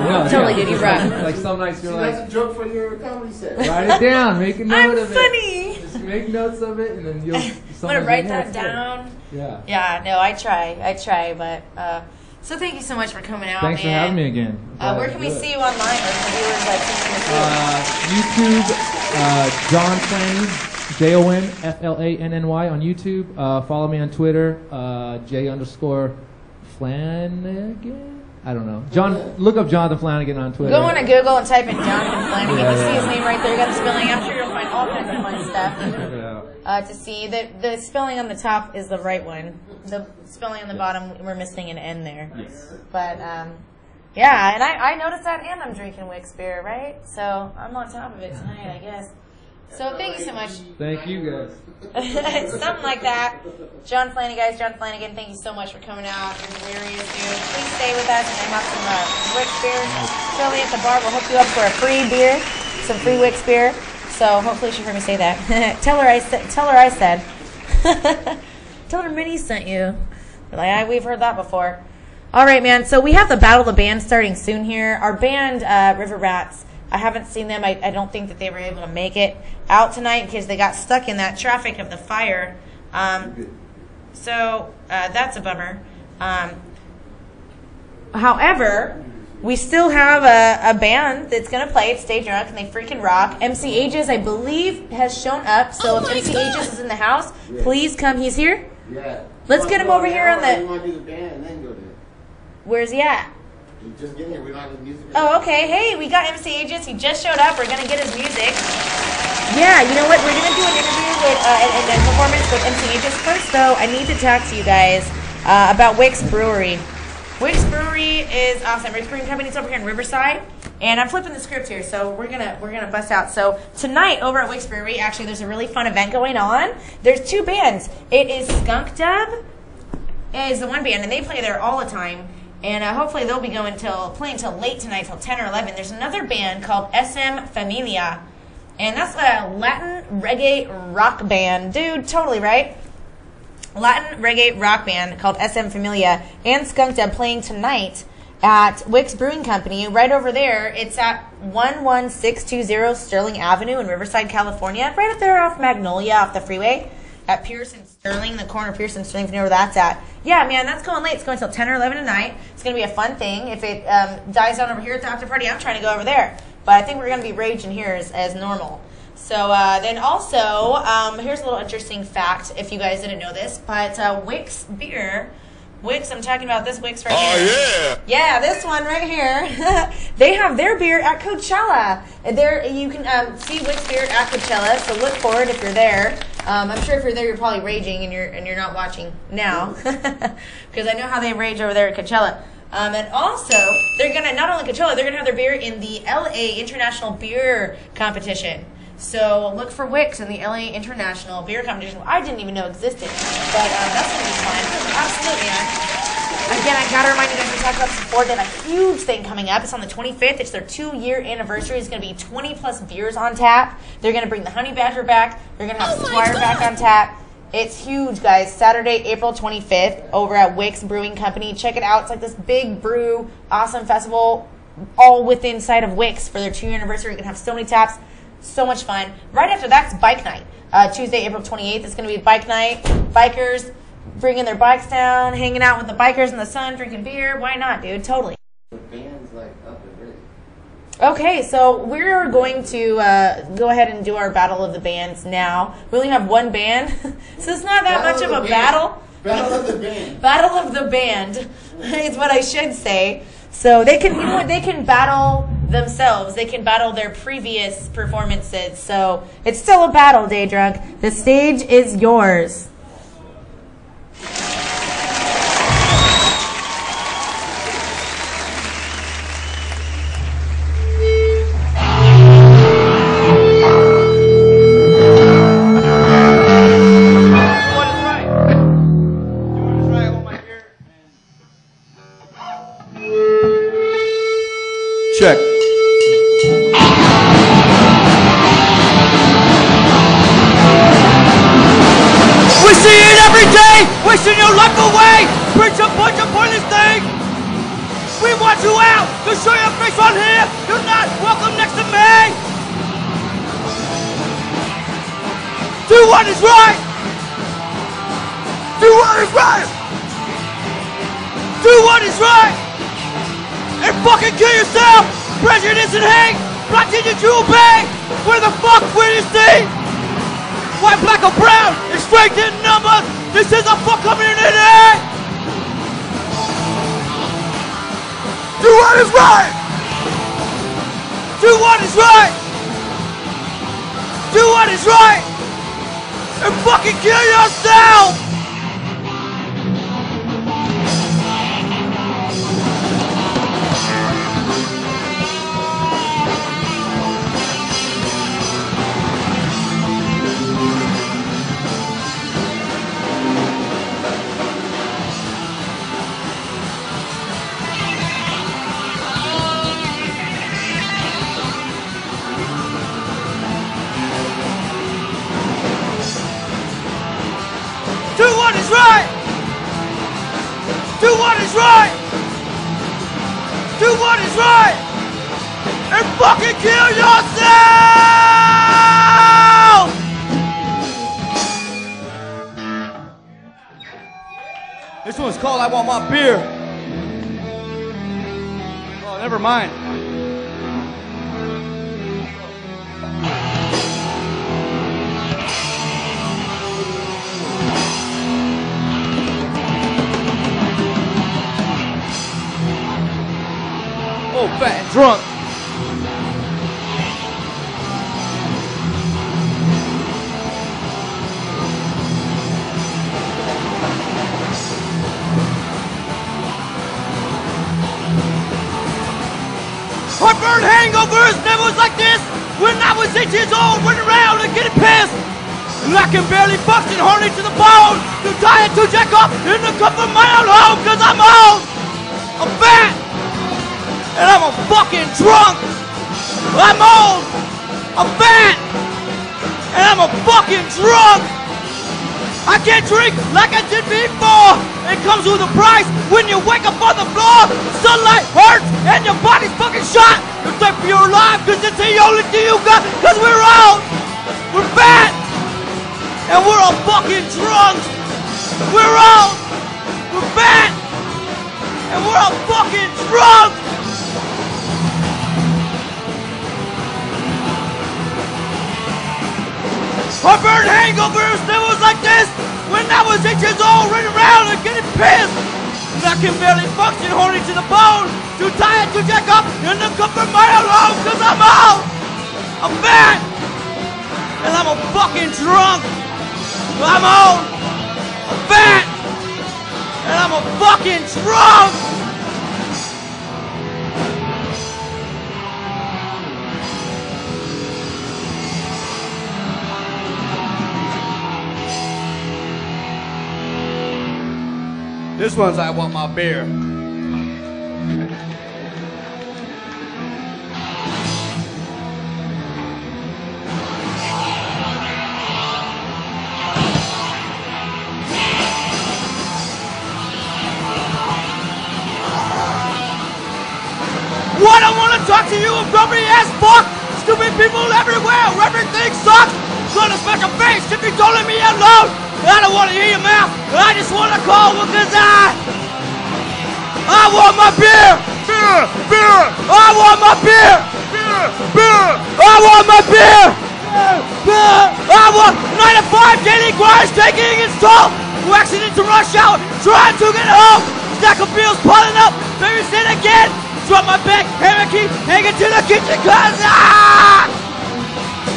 man. Totally, dude. You rock. Like some nights you're like. That's a joke for your comedy set. Write it down. Make a note of it. I'm funny. Just make notes of it, and then you'll. I'm gonna write that down. Yeah. Yeah. No, I try, but. So thank you so much for coming out. Thanks for having me again. Where can we see you online? Or can viewers YouTube, John Flanny, JONFLANNY on YouTube. Follow me on Twitter, J_Flanagan. I don't know. Look up Jonathan Flanagan on Twitter. Go into Google and type in Jonathan Flanagan. You see his name right there. You got the spelling. I'm sure you'll find all kinds of fun stuff. To see the spelling on the top is the right one. The spelling on the bottom, we're missing an N there. Yes. But yeah, and I noticed that, and I'm drinking Wix beer, right? So I'm on top of it tonight, I guess. So thank you so much. Thank you, guys. Something like that. John Flanagan, thank you so much for coming out. You're hilarious, dude. Please stay with us and have some Wix beer. Philly at the bar will hook you up for a free beer, some free Wix beer. So hopefully she heard me say that. Tell her I said. Tell her Minnie sent you. We've heard that before. All right, man. So we have the Battle of the Band starting soon here. Our band, River Rats, I haven't seen them. I don't think that they were able to make it out tonight because they got stuck in that traffic of the fire. So that's a bummer. However, we still have a band that's going to play at Stay Drunk, and they freaking rock. MC Agez, I believe, has shown up. So if MC Agez is in the house, please come. He's here? Yeah. Let's get him over here on the... We want to do the band and then go there. Where's he at? Just get here. We don't have his music. Oh, okay. Hey, we got MC Agez. He just showed up. We're going to get his music. Yeah, you know what? We're going to do an interview with, and a performance with MC Agez. First, though, I need to talk to you guys about Wix Brewery. Wix Brewery is awesome. Wix Brewing Company is over here in Riverside. And I'm flipping the script here, so we're gonna bust out. So tonight over at Wix Brewery, actually, there's a really fun event going on. There's two bands. It is Skunk Dub is the one band, and they play there all the time. And hopefully they'll be playing till late tonight, till 10 or 11. There's another band called SM Familia, and that's a Latin reggae rock band, dude. Totally right. Latin reggae rock band called SM Familia and Skunk Dub playing tonight at Wix Brewing Company, right over there. It's at 11620 Sterling Avenue in Riverside, California, right up there off Magnolia, off the freeway, at Pierce and Sterling, the corner of Pierce and Sterling, if you know where that's at. Yeah, man, that's going late. It's going till 10 or 11 tonight. It's going to be a fun thing. If it dies down over here at the after party, I'm trying to go over there. But I think we're going to be raging here as normal. So then also, here's a little interesting fact, if you guys didn't know this, but Wix beer... Wix, I'm talking about this Wix right here. Oh, yeah. Yeah, this one right here. They have their beer at Coachella. There, you can see Wix beer at Coachella, so look forward if you're there. I'm sure if you're there, you're probably raging and you're not watching now. Because I know how they rage over there at Coachella. And also, they're going to, not only Coachella, they're going to have their beer in the LA International Beer Competition. So look for Wix in the LA International Beer Competition. I didn't even know existed, but that's going to be fun. Absolutely, man. Again, I gotta remind you guys, we talked about this before. They have a huge thing coming up. It's on the 25th. It's their 2-year anniversary. It's gonna be 20 plus beers on tap. They're gonna bring the Honey Badger back. They're gonna have Squire back on tap. It's huge, guys. Saturday, April 25th, over at Wick's Brewing Company. Check it out. It's like this big brew, awesome festival, all within sight of Wick's for their 2-year anniversary. You're gonna have so many taps, so much fun. Right after that's bike night. Tuesday, April 28th. It's gonna be bike night. Bikers bringing their bikes down, hanging out with the bikers in the sun, drinking beer. Why not, dude? Totally. The band's like up and ready. Okay, so we're going to go ahead and do our battle of the bands now. We only have one band, so it's not that much of a battle. Battle of the band. Battle of the band is what I should say. So they can, you know what, they can battle themselves. They can battle their previous performances. So it's still a battle, Day Drunk. The stage is yours. Check. We see it every day, wasting your life away. Preach a bunch of pointless things. We want you out to show your face on here. You're not welcome next to me. Do what is right. Do what is right. Do what is right. And fucking kill yourself! Prejudice and hate! Bloodshed that you obey! Where the fuck will you see? White, black, or brown, and straight in numbers! This is a fuck community! Do what is right! Do what is right! Do what is right! And fucking kill yourself! Do what is right! Do what is right! Do what is right! And fucking kill yourself! This one's called I Want My Beer. Oh, never mind. Oh, fat and drunk. Heartburn hangovers never was like this. When I was 8 years old, running around and getting pissed. And I can barely function, horny to the bone. Too tired to jack up in the comfort of my own home, cause I'm old. I'm fat. And I'm a fucking drunk. I'm old. I'm fat. And I'm a fucking drunk. I can't drink like I did before. It comes with a price when you wake up on the floor. Sunlight hurts and your body's fucking shot. You're thankful for your life cause it's the only thing you got. Cause we're old. We're fat. And we're all fucking drunk. We're old. We're fat. And we're all fucking drunk. Heartburn hangovers never was like this. When I was 8 years old, running around and getting pissed. And I can barely function, horny to the bone. Too tired to jack up in the comfort of my own home. Cause I'm old. I'm fat. And I'm a fucking drunk. I'm old. I'm fat. And I'm a fucking drunk. This one's I Want My Beer. What I wanna talk to you, grumpy ass fuck! Stupid people everywhere, everything sucks! Gonna smack a face if you don't let me alone! I don't wanna hear your mouth, I just wanna call because I want my beer! Beer! Beer! I want my beer! Beer! Beer! I want my beer! Beer! Beer! I want 9 to 5 daily grind taking its toll! Waxing into rush hour, trying to get home! Stack of bills piling up, babysit again! Drop my back, hanging to the kitchen cause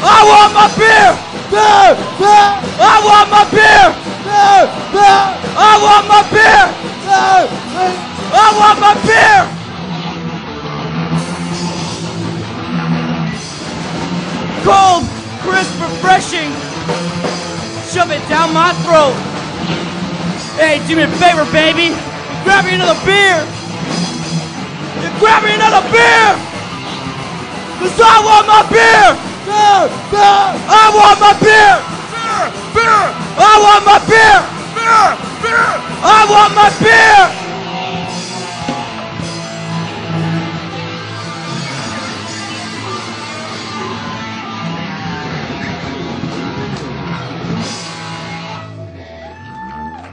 I want my beer! Beer! Beer! I want my beer! Beer! Beer! I want my beer! Beer! Beer! I want my beer! Cold, crisp, refreshing. Shove it down my throat. Hey, do me a favor, baby. Grab me another beer. Grab me another beer! Cause I want my beer! Beer! Beer! I want my beer! Beer! Beer! I want my beer! Beer! Beer! I want my beer!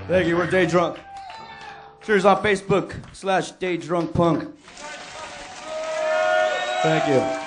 Thank you, we're Day Drunk. Cheers on Facebook /Day Drunk Punk. Thank you.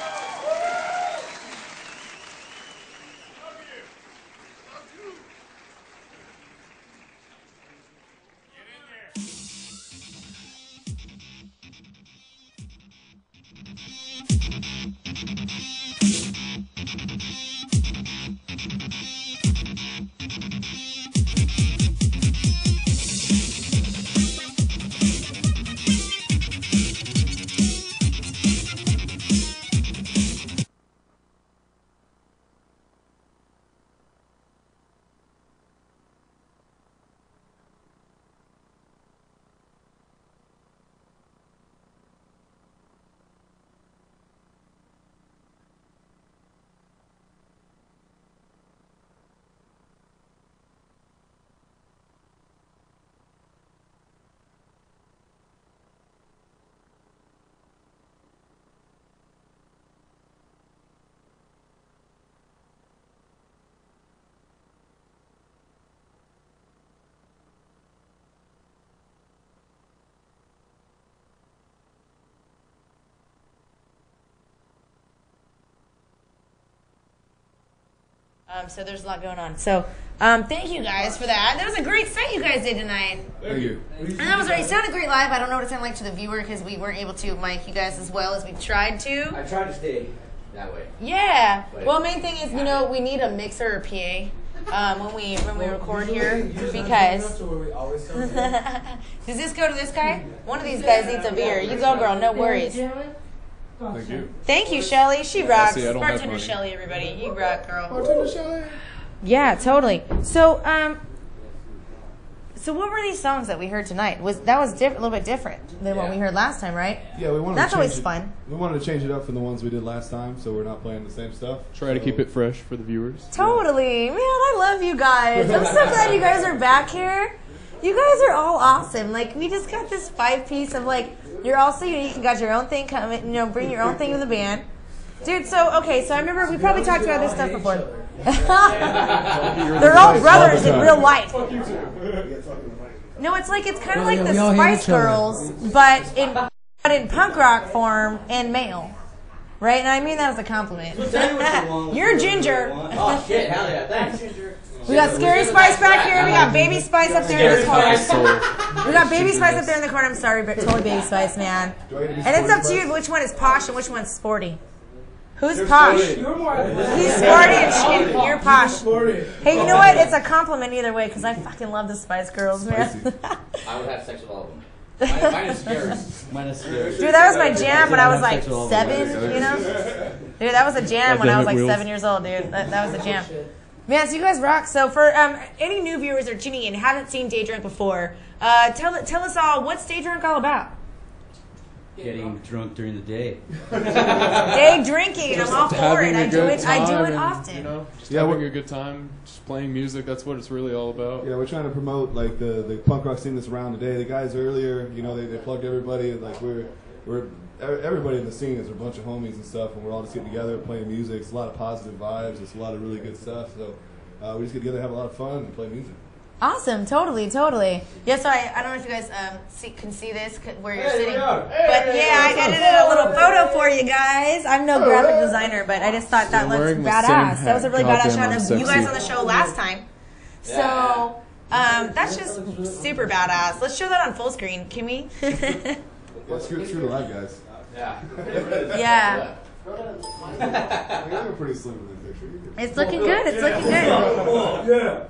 So there's a lot going on. So thank you guys for that. That was a great set you guys did tonight. Thank you. And that was it sounded great live. I don't know what it sounded like to the viewer because we weren't able to mic you guys as well as we tried to. I tried to stay that way. Yeah. Well, main thing is, we need a mixer or PA when we record here because. Does this go to this guy? One of these guys needs a beer. You go, girl. No worries. Thank you. Thank you, Shelly. She rocks. See, I don't have Bartender money. Shelly, everybody. You rock, girl. Bartender Shelly. Yeah, totally. So, so what were these songs that we heard tonight? A little bit different than what we heard last time, right? Yeah, we wanted That's to change always it. fun. We wanted to change it up from the ones we did last time, so we're not playing the same stuff. Try to keep it fresh for the viewers. Totally. Man, I love you guys. I'm so glad you guys are back here. You guys are all awesome. Like, we just got this 5-piece of, like, you're all so unique. You got your own thing coming, bring your own thing in the band. Dude, so I remember we probably talked about this stuff before. They're all brothers in real life. No, it's kind of like the Spice Girls, but in punk rock form and male. Right? And I mean that as a compliment. You're Ginger. Oh, shit. Hell yeah. Thanks. We got Scary Spice back here. We got Baby Spice up there in the corner. We got Baby Spice up there in the corner. I'm sorry, but totally Baby Spice, man. And it's up to you which one is posh and which one's sporty. Who's posh? He's sporty and you're posh. Hey, you know what? It's a compliment either way because I fucking love the Spice Girls, man. I would have sex with all of them. Minus scary. Dude, that was my jam when I was like 7, Dude, that was a jam when I was like 7 years old, dude. That was a jam. Man, so you guys rock. So for any new viewers that are tuning in, haven't seen Day Drunk before, Tell us all, what's Day Drunk all about? Getting drunk during the day. Day drinking. I'm all for it. I do it often. You know, just having a good time, just playing music. That's what it's really all about. Yeah, we're trying to promote like the punk rock scene that's around today. The guys earlier, you know, they plugged everybody. And, like we're everybody in the scene is a bunch of homies and stuff, and we're all just getting together playing music. It's a lot of positive vibes. It's a lot of really good stuff. So we just get together, have a lot of fun, and play music. Awesome, totally. Yeah, so I don't know if you guys can see this where you're sitting, but yeah, I edited a little photo for you guys. I'm no graphic designer, but I just thought that looked badass. That was a really badass shot of you guys on the show last time. So that's just super badass. Let's show that on full screen, can we? Yeah, screw the live guys. Yeah. You're pretty slim in that picture. It's looking good. It's looking good. Yeah.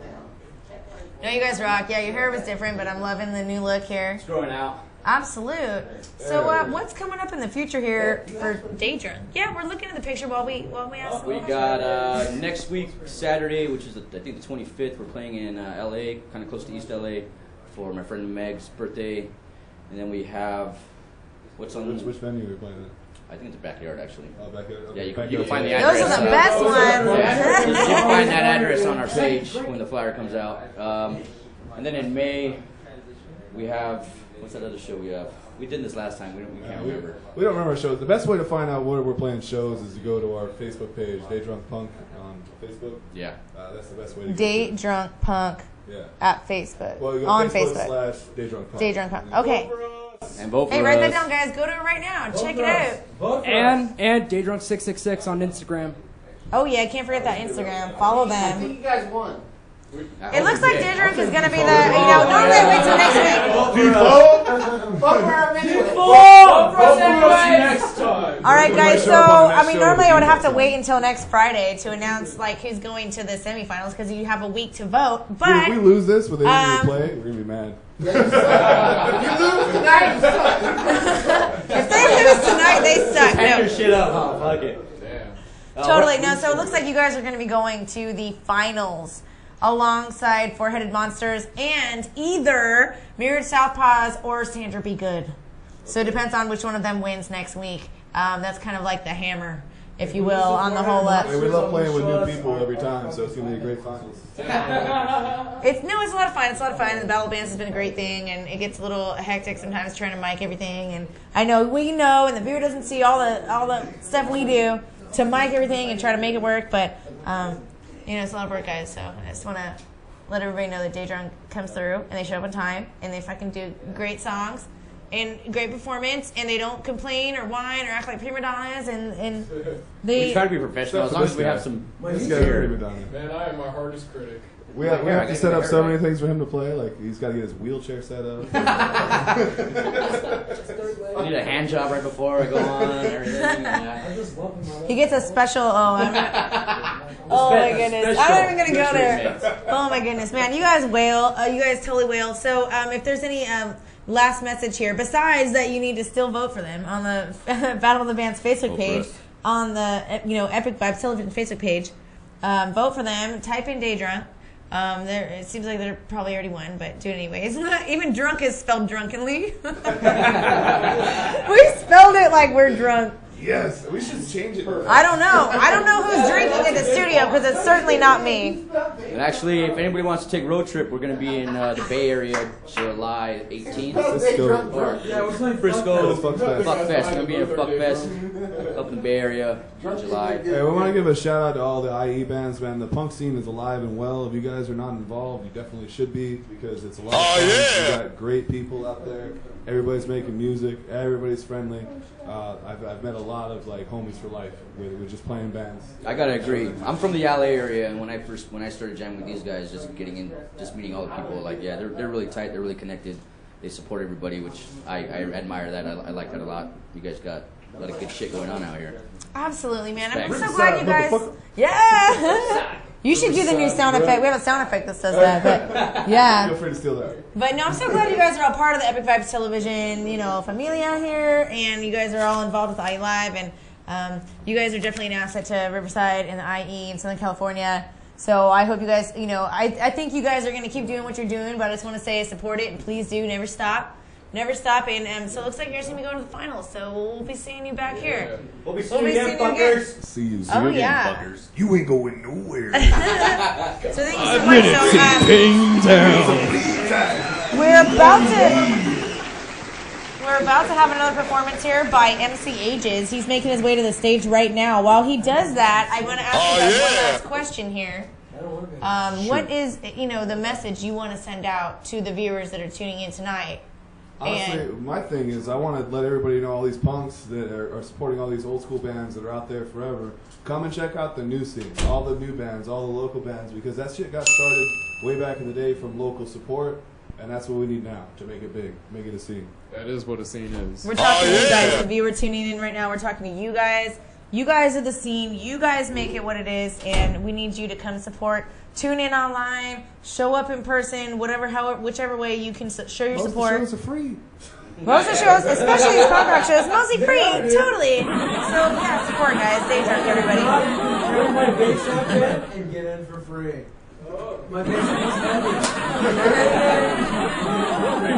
No, you guys rock. Yeah, your hair was different, but I'm loving the new look here. It's growing out. Absolute. So, what's coming up in the future here for Day Drunk? Yeah, we're looking at the picture while we ask. We got next week Saturday, which is I think the 25th. We're playing in LA, kind of close to East LA, for my friend Meg's birthday, and then we have what's on which venue are we playing at? I think it's a backyard, actually. Oh, backyard. Okay. Yeah, you can find the address. Those are the best ones. Yeah, you can find that address on our page when the flyer comes out. And then in May, we have, what's that other show we have? We did this last time. We can't remember. We don't remember shows. The best way to find out where we're playing shows is to go to our Facebook page, Day Drunk Punk on Facebook. Yeah. That's the best way to Day Drunk Punk at Facebook. Well, you go on Facebook / Day Drunk Punk. Day Drunk Punk. Okay. And vote for Hey, write us. that down, guys. Go to it right now. Check it out. And Daydrunk666 on Instagram. Oh yeah, I can't forget that Instagram. Follow I them. think you guys won. It looks like Day Drunk is gonna be the normally I wait till next week. All right, guys. So normally I would have to wait until next Friday to announce like who's going to the semifinals because you have a week to vote. But If we lose this with the end of the play, we're gonna be mad. You lose tonight, you suck. if they lose tonight, they suck. Hang your No. shit up, huh? Fuck it. Totally. No, so it looks like you guys are going to be going to the finals alongside Four-Headed Monsters and either Mirrored Southpaws or Sandra Be Good. So it depends on which one of them wins next week. That's kind of like the hammer, if you will, on the whole. We love playing with new people every time, so it's gonna be a great finals. It's a lot of fun. It's a lot of fun. The battle bands has been a great thing, and it gets a little hectic sometimes trying to mic everything. And I know we know, and the viewer doesn't see all the stuff we do to mic everything and try to make it work. But it's a lot of work, guys. So I just want to let everybody know that Day Drunk comes through, and they show up on time, and they fucking do great songs and great performance, and they don't complain or whine or act like prima donnas, and they We try to be professional as long as we have some. This guy's a prima donna. Man, I am my hardest critic. We have to set up so many things for him to play. Like he's got to get his wheelchair set up. I need a hand job right before I go on and everything. Yeah. He gets a special. Oh my goodness! I'm not even gonna go there. Oh my goodness, man! You guys wail. You guys totally wail. So if there's any last message here, besides that, you need to still vote for them on the Battle of the Bands Facebook page, on the Epik Vibes Television Facebook page. Vote for them. Type in Day Drunk. It seems like they're probably already won, but do it anyways. Even drunk is spelled drunkenly. We spelled it like we're drunk. Yes, we should change it. I don't know who's drinking in the studio because it's certainly not me. And actually, if anybody wants to take a road trip, we're going to be in the Bay Area July 18th. We're playing Frisco. Fuck Fest. Fuck Fest. We're going to be in Fuck Fest up in the Bay Area in July. Hey, we want to give a shout out to all the IE bands, man. The punk scene is alive and well. If you guys are not involved, you definitely should be because it's a lot of fun. We got great people out there. Everybody's making music. Everybody's friendly. I've met a lot of like homies for life with just playing bands. I gotta agree. I'm from the LA area, and when I started jamming with these guys, just meeting all the people, like they're really tight. They're really connected. They support everybody, which I admire that. I like that a lot. You guys got a lot of good shit going on out here. Absolutely, man. I'm Thanks. so glad you guys. Yeah. You should do the new sound effect. We have a sound effect that says that, but yeah. Feel free to steal that. But no, I'm so glad you guys are all part of the Epik Vibes Television, familia here, and you guys are all involved with IE Live, and you guys are definitely an asset to Riverside and the IE in Southern California. So I hope you guys, I think you guys are going to keep doing what you're doing, but I just want to say support it, and please do, never stop. Never stop, and so it looks like you guys are going to be going to the finals, so we'll be seeing you back here. We'll be seeing you again, fuckers. See you. Oh, yeah. Fuckers. You ain't going nowhere. So thank you so much. We're about to have another performance here by MC Agez. He's making his way to the stage right now. While he does that, I want to ask you guys one last question here. What is, the message you want to send out to the viewers that are tuning in tonight? Honestly, my thing is I want to let everybody know, all these punks that are supporting all these old school bands that are out there forever, come and check out the new scene, all the new bands, all the local bands, because that shit got started way back in the day from local support, and that's what we need now to make it big, make it a scene. That is what a scene is. We're talking to you guys, the viewer tuning in right now, we're talking to you guys. You guys are the scene, you guys make it what it is, and we need you to come support. Tune in online, show up in person, whichever way you can show your support. Most of the shows are free. Most of the shows, especially these punk rock shows, mostly free, totally. So yeah, support guys, stay drunk everybody. Bring my bass up and get in for free. My bass is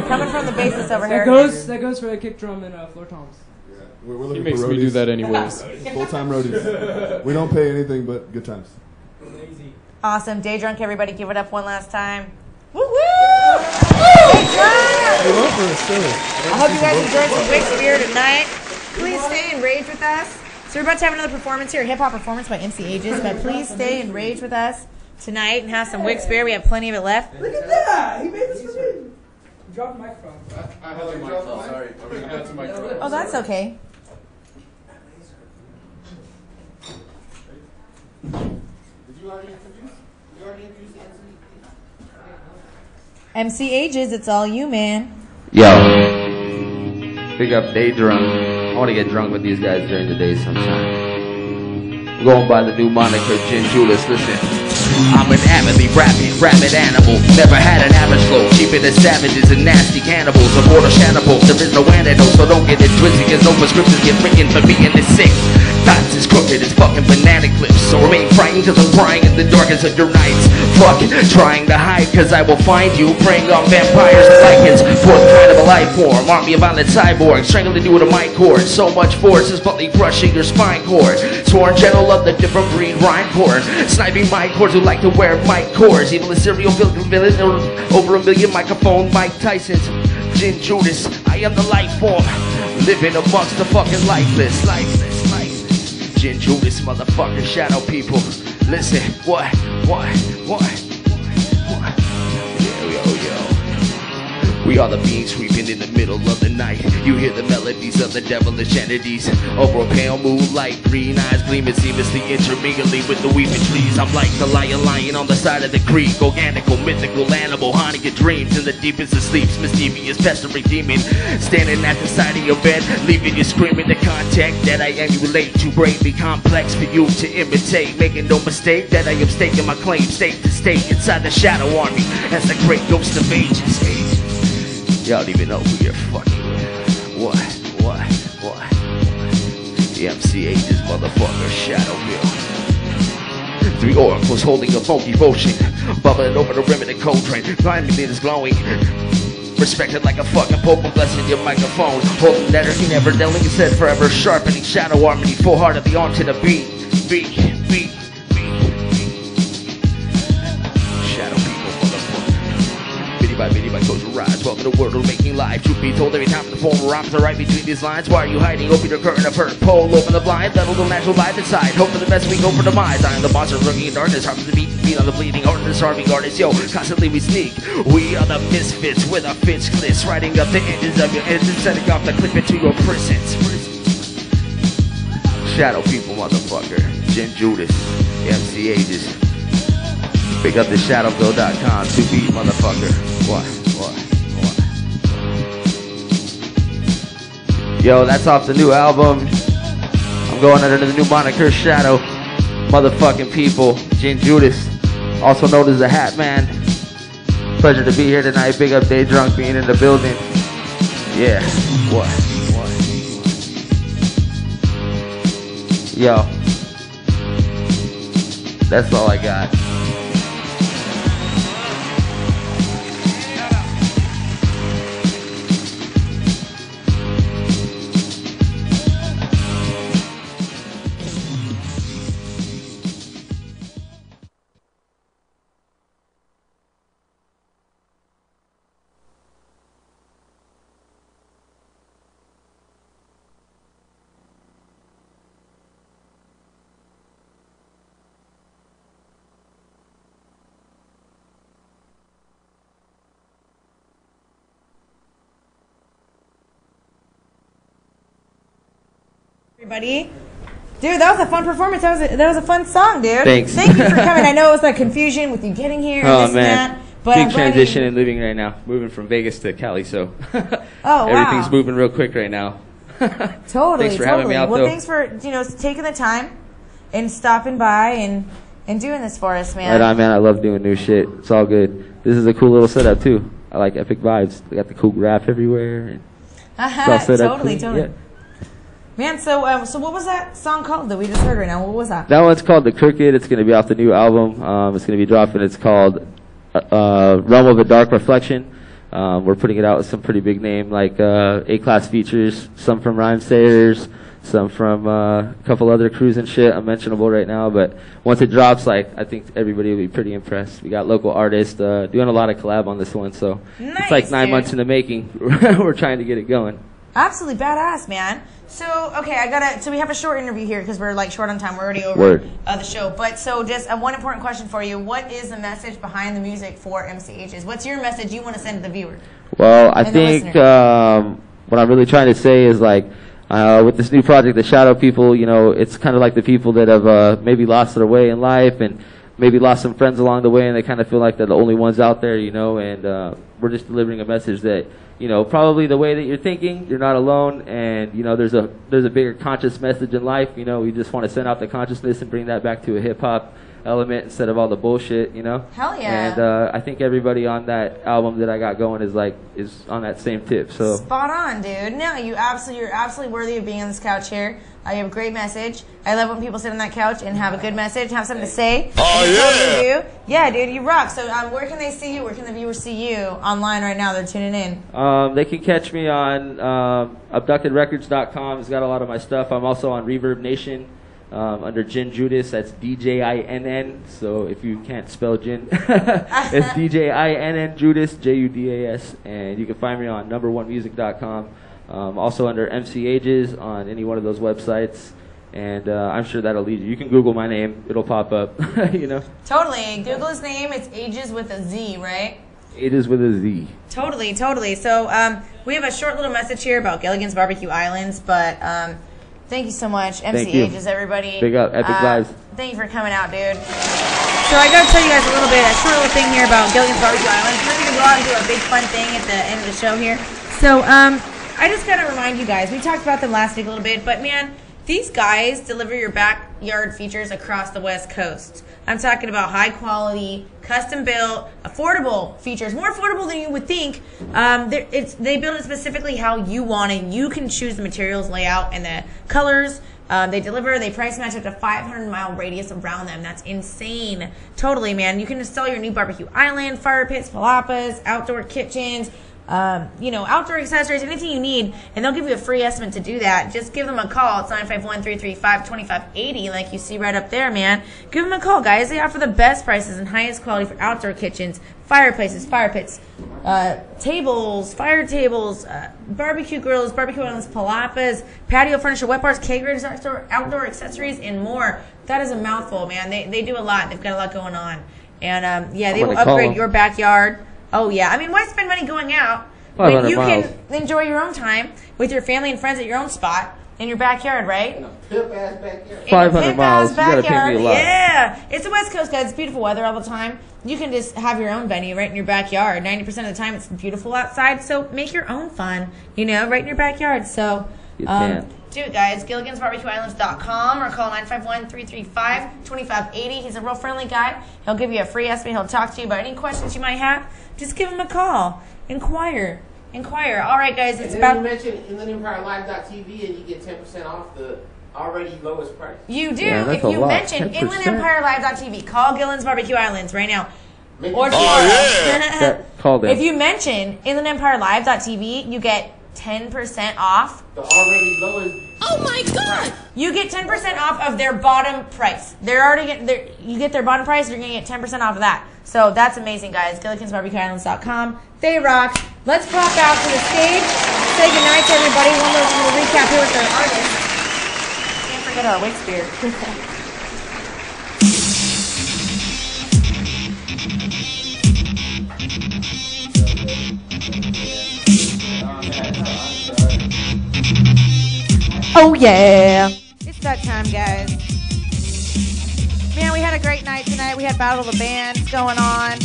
Coming from the bassist over here. That goes for the kick drum and floor toms. Yeah. We're looking He makes for me roadies. do that anyways. Full-time roadies. We don't pay anything but good times. Awesome. Day drunk, everybody. Give it up one last time. Woo woo! Day drunk! I hope you guys enjoyed some Wick's beer tonight. Please stay and rage with us. So we're about to have another performance here, a hip hop performance by MC Agez. But please stay and rage with us tonight and have some Wick's beer. We have plenty of it left. Look at that! He made this for me. Drop the microphone. I had the microphone. Sorry. I had the microphone. Oh, that's okay. MC Agez, it's all you, man. Yo, pick up day drunk. I want to get drunk with these guys during the day sometime. I'm going by the new moniker Gin Julius. Listen. I'm an avidly rabid animal. Never had an average flow. Keeping it savages and nasty cannibals. A border cannibals. There is no antidote, so don't get it twisted. Cause no prescriptions get written for being this sick. Thoughts is crooked as fucking banana clips. So remain frightened cause I'm crying in the darkest of your nights. Fuck trying to hide cause I will find you. Preying on vampires and lichens. Fourth kind of a life form. Army of violent cyborgs. Strangling you with a mic cord. So much force is bluntly crushing your spine cord. Sworn general of the different breed rhyme cord. Sniping mic cords who like to wear mic cords. Even a serial villain over a million microphone Mike Tyson's. Gin Judas, I am the life form. Living amongst the fucking lifeless. Gin Judas, motherfucking shadow people. Listen, what? Yo. We are the beings sweeping in the middle of the night. You hear the melodies of the devilish entities. Over a pale moonlight, green eyes gleaming seamlessly intermingling with the weeping trees. I'm like the lion lying on the side of the creek. Organical, mythical animal, haunting your dreams. In the deepest of sleeps, mischievous, pestering demon. Standing at the side of your bed, leaving you screaming. The contact that I emulate, too bravely complex for you to imitate. Making no mistake that I am staking my claim, state to state, inside the shadow army. As the great ghost of ages. Y'all don't even know who you're fucking with. What? The MC Agez motherfucker, Shadowville. 3 oracles holding a funky potion, bubbling over the rim of the cold train. Climbing it is glowing. Respected like a fucking pope, I'm blessing your microphone. Holding letter, he never dealing, he said forever. Sharpening shadow harmony, full-heartedly onto the beat. Shadow people, motherfucker. Bitty by close your eyes. Welcome to the world of making life. Truth be told, every time the form rhymes are right between these lines. Why are you hiding? Open your curtain of hurt. Pole, open the blind. That'll the natural light inside. Hope for the best, we go for demise. I am the monster lurking in darkness. Harm the beat, feet on the bleeding heart. The starving artist. Yo, constantly we sneak. We are the misfits with our fits clips. Riding up the edges of your engines. Setting off the clip into your prisons. Shadow people, motherfucker. Gin Judas. MC Agez. Pick up the shadowville.com. 2B, motherfucker. What? Yo, that's off the new album. I'm going under the new moniker Shadow. Motherfucking people. Gin Judas, also known as the Hat Man. Pleasure to be here tonight. Big up Day Drunk being in the building. Yeah. What? Yo. That's all I got. Everybody. Dude, that was a fun performance. That was a fun song, dude. Thanks. Thank you for coming. I know it was like confusion with you getting here and this and that. But big I'm glad transition you- in living right now. Moving from Vegas to Cali, so wow. everything's moving real quick right now. Totally, Thanks for having me out, well, though. thanks for taking the time and stopping by and doing this for us, man. Right on, man. I love doing new shit. It's all good. This is a cool little setup too. I like Epik vibes. They got the cool graph everywhere. And it's all set up Totally. clean. Yeah. Man, so what was that song called that we just heard right now? What was that? That one's called The Crooked. It's going to be off the new album. It's going to be dropping. It's called Realm of a Dark Reflection. We're putting it out with some pretty big name like A-Class features, some from Rhymesayers, some from a couple other crews and shit, unmentionable right now. But once it drops, like I think everybody will be pretty impressed. We got local artists doing a lot of collab on this one, so it's like 9 months in the making. We're trying to get it going. Absolutely badass, man. So, okay, so we have a short interview here because we're like short on time. We're already over the show. But so just one important question for you. What is the message behind the music for MC Agez? What's your message you want to send to the viewer? Well, I think what I'm really trying to say is like with this new project, the Shadow People, it's kind of like the people that have maybe lost their way in life and maybe lost some friends along the way, and they kind of feel like they're the only ones out there, and we're just delivering a message that probably the way that you're thinking, you're not alone, and there's a bigger conscious message in life. We just want to send out the consciousness and bring that back to a hip hop element instead of all the bullshit. Hell yeah. And I think everybody on that album that I got going is on that same tip. So spot on, dude. No, you're absolutely worthy of being on this couch here. You have a great message. I love when people sit on that couch and have a good message, have something to say. Oh, yeah. Yeah, dude, you rock. So where can they see you? Where can the viewers see you online right now? They're tuning in. They can catch me on abductedrecords.com. It's got a lot of my stuff. I'm also on Reverb Nation under Jin Judas. That's DJINN. So if you can't spell Jin, it's DJINN Judas, JUDAS. And you can find me on number1music.com. Also under MC Agez on any one of those websites, and I'm sure that'll lead you. You can Google my name; it'll pop up. Totally. Google his name. It's Agez with a Z, right? Agez with a Z. Totally. So we have a short little message here about Gilligan's Barbecue Islands, but thank you so much, MC Agez, everybody. Big up, Epik vibes. Thank you for coming out, dude. So I gotta tell you guys a short little thing here about Gilligan's Barbecue Islands. We're gonna go out and do a big fun thing at the end of the show here. So I just gotta remind you guys, we talked about them last week a little bit, but man, these guys deliver your backyard features across the West Coast. I'm talking about high quality, custom built, affordable features, more affordable than you would think. They build it specifically how you want it. You can choose the materials, layout, and the colors. They deliver, they price match up to 500-mile radius around them. That's insane. Totally, man. You can install your new barbecue island, fire pits, palapas, outdoor kitchens, outdoor accessories, anything you need, and they'll give you a free estimate to do that. Just give them a call. It's 951-335-2580, like you see right up there, man. Give them a call, guys. They offer the best prices and highest quality for outdoor kitchens, fireplaces, fire pits, tables, fire tables, barbecue grills, barbecue islands, palapas, patio furniture, wet bars, kegers, outdoor accessories, and more. That is a mouthful, man. They do a lot. They've got a lot going on. And, they will upgrade your backyard. Oh, yeah. I mean, why spend money going out when you can enjoy your own time with your family and friends at your own spot in your backyard, right? Pimp-ass backyard. 500 miles. You gotta pay me a lot. Yeah. It's the West Coast, guys. It's beautiful weather all the time. You can just have your own venue right in your backyard. 90% of the time, it's beautiful outside, so make your own fun, right in your backyard. So, do it, guys. Gilligan'sBarbecueIslands.com or call 951-335-2580. He's a real friendly guy. He'll give you a free estimate. He'll talk to you about any questions you might have. Just give him a call. Inquire. All right, guys. It's about. You mentioned InlandEmpireLive.tv and you get 10% off the already lowest price. You do. If you mention InlandEmpireLive.tv, call Gilligan's Barbecue Islands right now. Or tomorrow. Call them. If you mention InlandEmpireLive.tv, you get 10% off. The already lowest. Oh my God! You get 10% off of their bottom price. They're already you get their bottom price. You're gonna get 10% off of that. So that's amazing, guys. Gilligan'sBarbecueIslands.com. They rock. Let's pop out to the stage. Say goodnight to everybody. One little recap here with our artists. Can't forget our Wickspear. Oh, yeah. It's that time, guys. Man, we had a great night tonight. We had Battle of the Bands going on.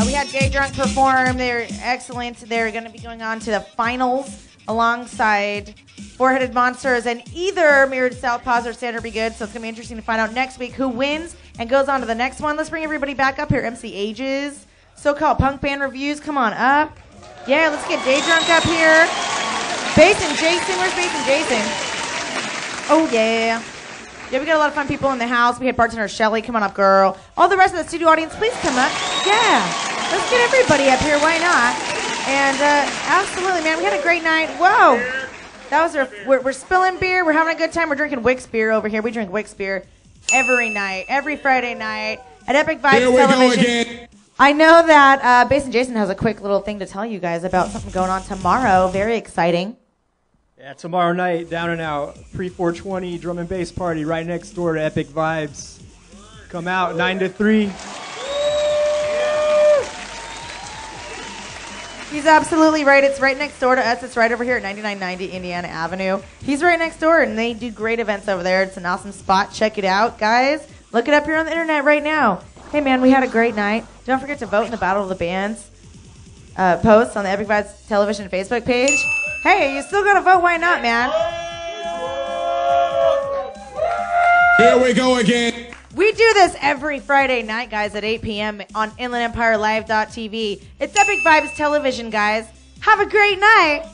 We had Day Drunk perform. They're excellent. They're going to be going on to the finals alongside Four-Headed Monsters and either Mirrored Southpaws or Standard Be Good. So it's going to be interesting to find out next week who wins and goes on to the next one. Let's bring everybody back up here. MC Agez, so-called punk band reviews. Come on up. Yeah, let's get Day Drunk up here. Bass and Jason. Where's Bass and Jason? Oh, yeah. Yeah, we got a lot of fun people in the house. We had bartender Shelly. Come on up, girl. All the rest of the studio audience, please come up. Yeah. Let's get everybody up here. Why not? And absolutely, man. We had a great night. Whoa. That was we're spilling beer. We're having a good time. We're drinking Wix beer over here. We drink Wix beer every night, every Friday night at Epik Vibes Television. I know that Bass and Jason has a quick little thing to tell you guys about something going on tomorrow. Very exciting. Yeah, tomorrow night, Down and Out, pre-420 drum and bass party right next door to Epik Vibes. Come out, 9 to 3. He's absolutely right. It's right next door to us. It's right over here at 9990 Indiana Avenue. He's right next door, and they do great events over there. It's an awesome spot. Check it out, guys. Look it up here on the internet right now. Hey, man, we had a great night. Don't forget to vote in the Battle of the Bands post on the Epik Vibes Television Facebook page. Hey, you still gotta vote. Why not, man? Here we go again. We do this every Friday night, guys, at 8 p.m. on InlandEmpireLive.tv. It's Epik Vibes Television, guys. Have a great night.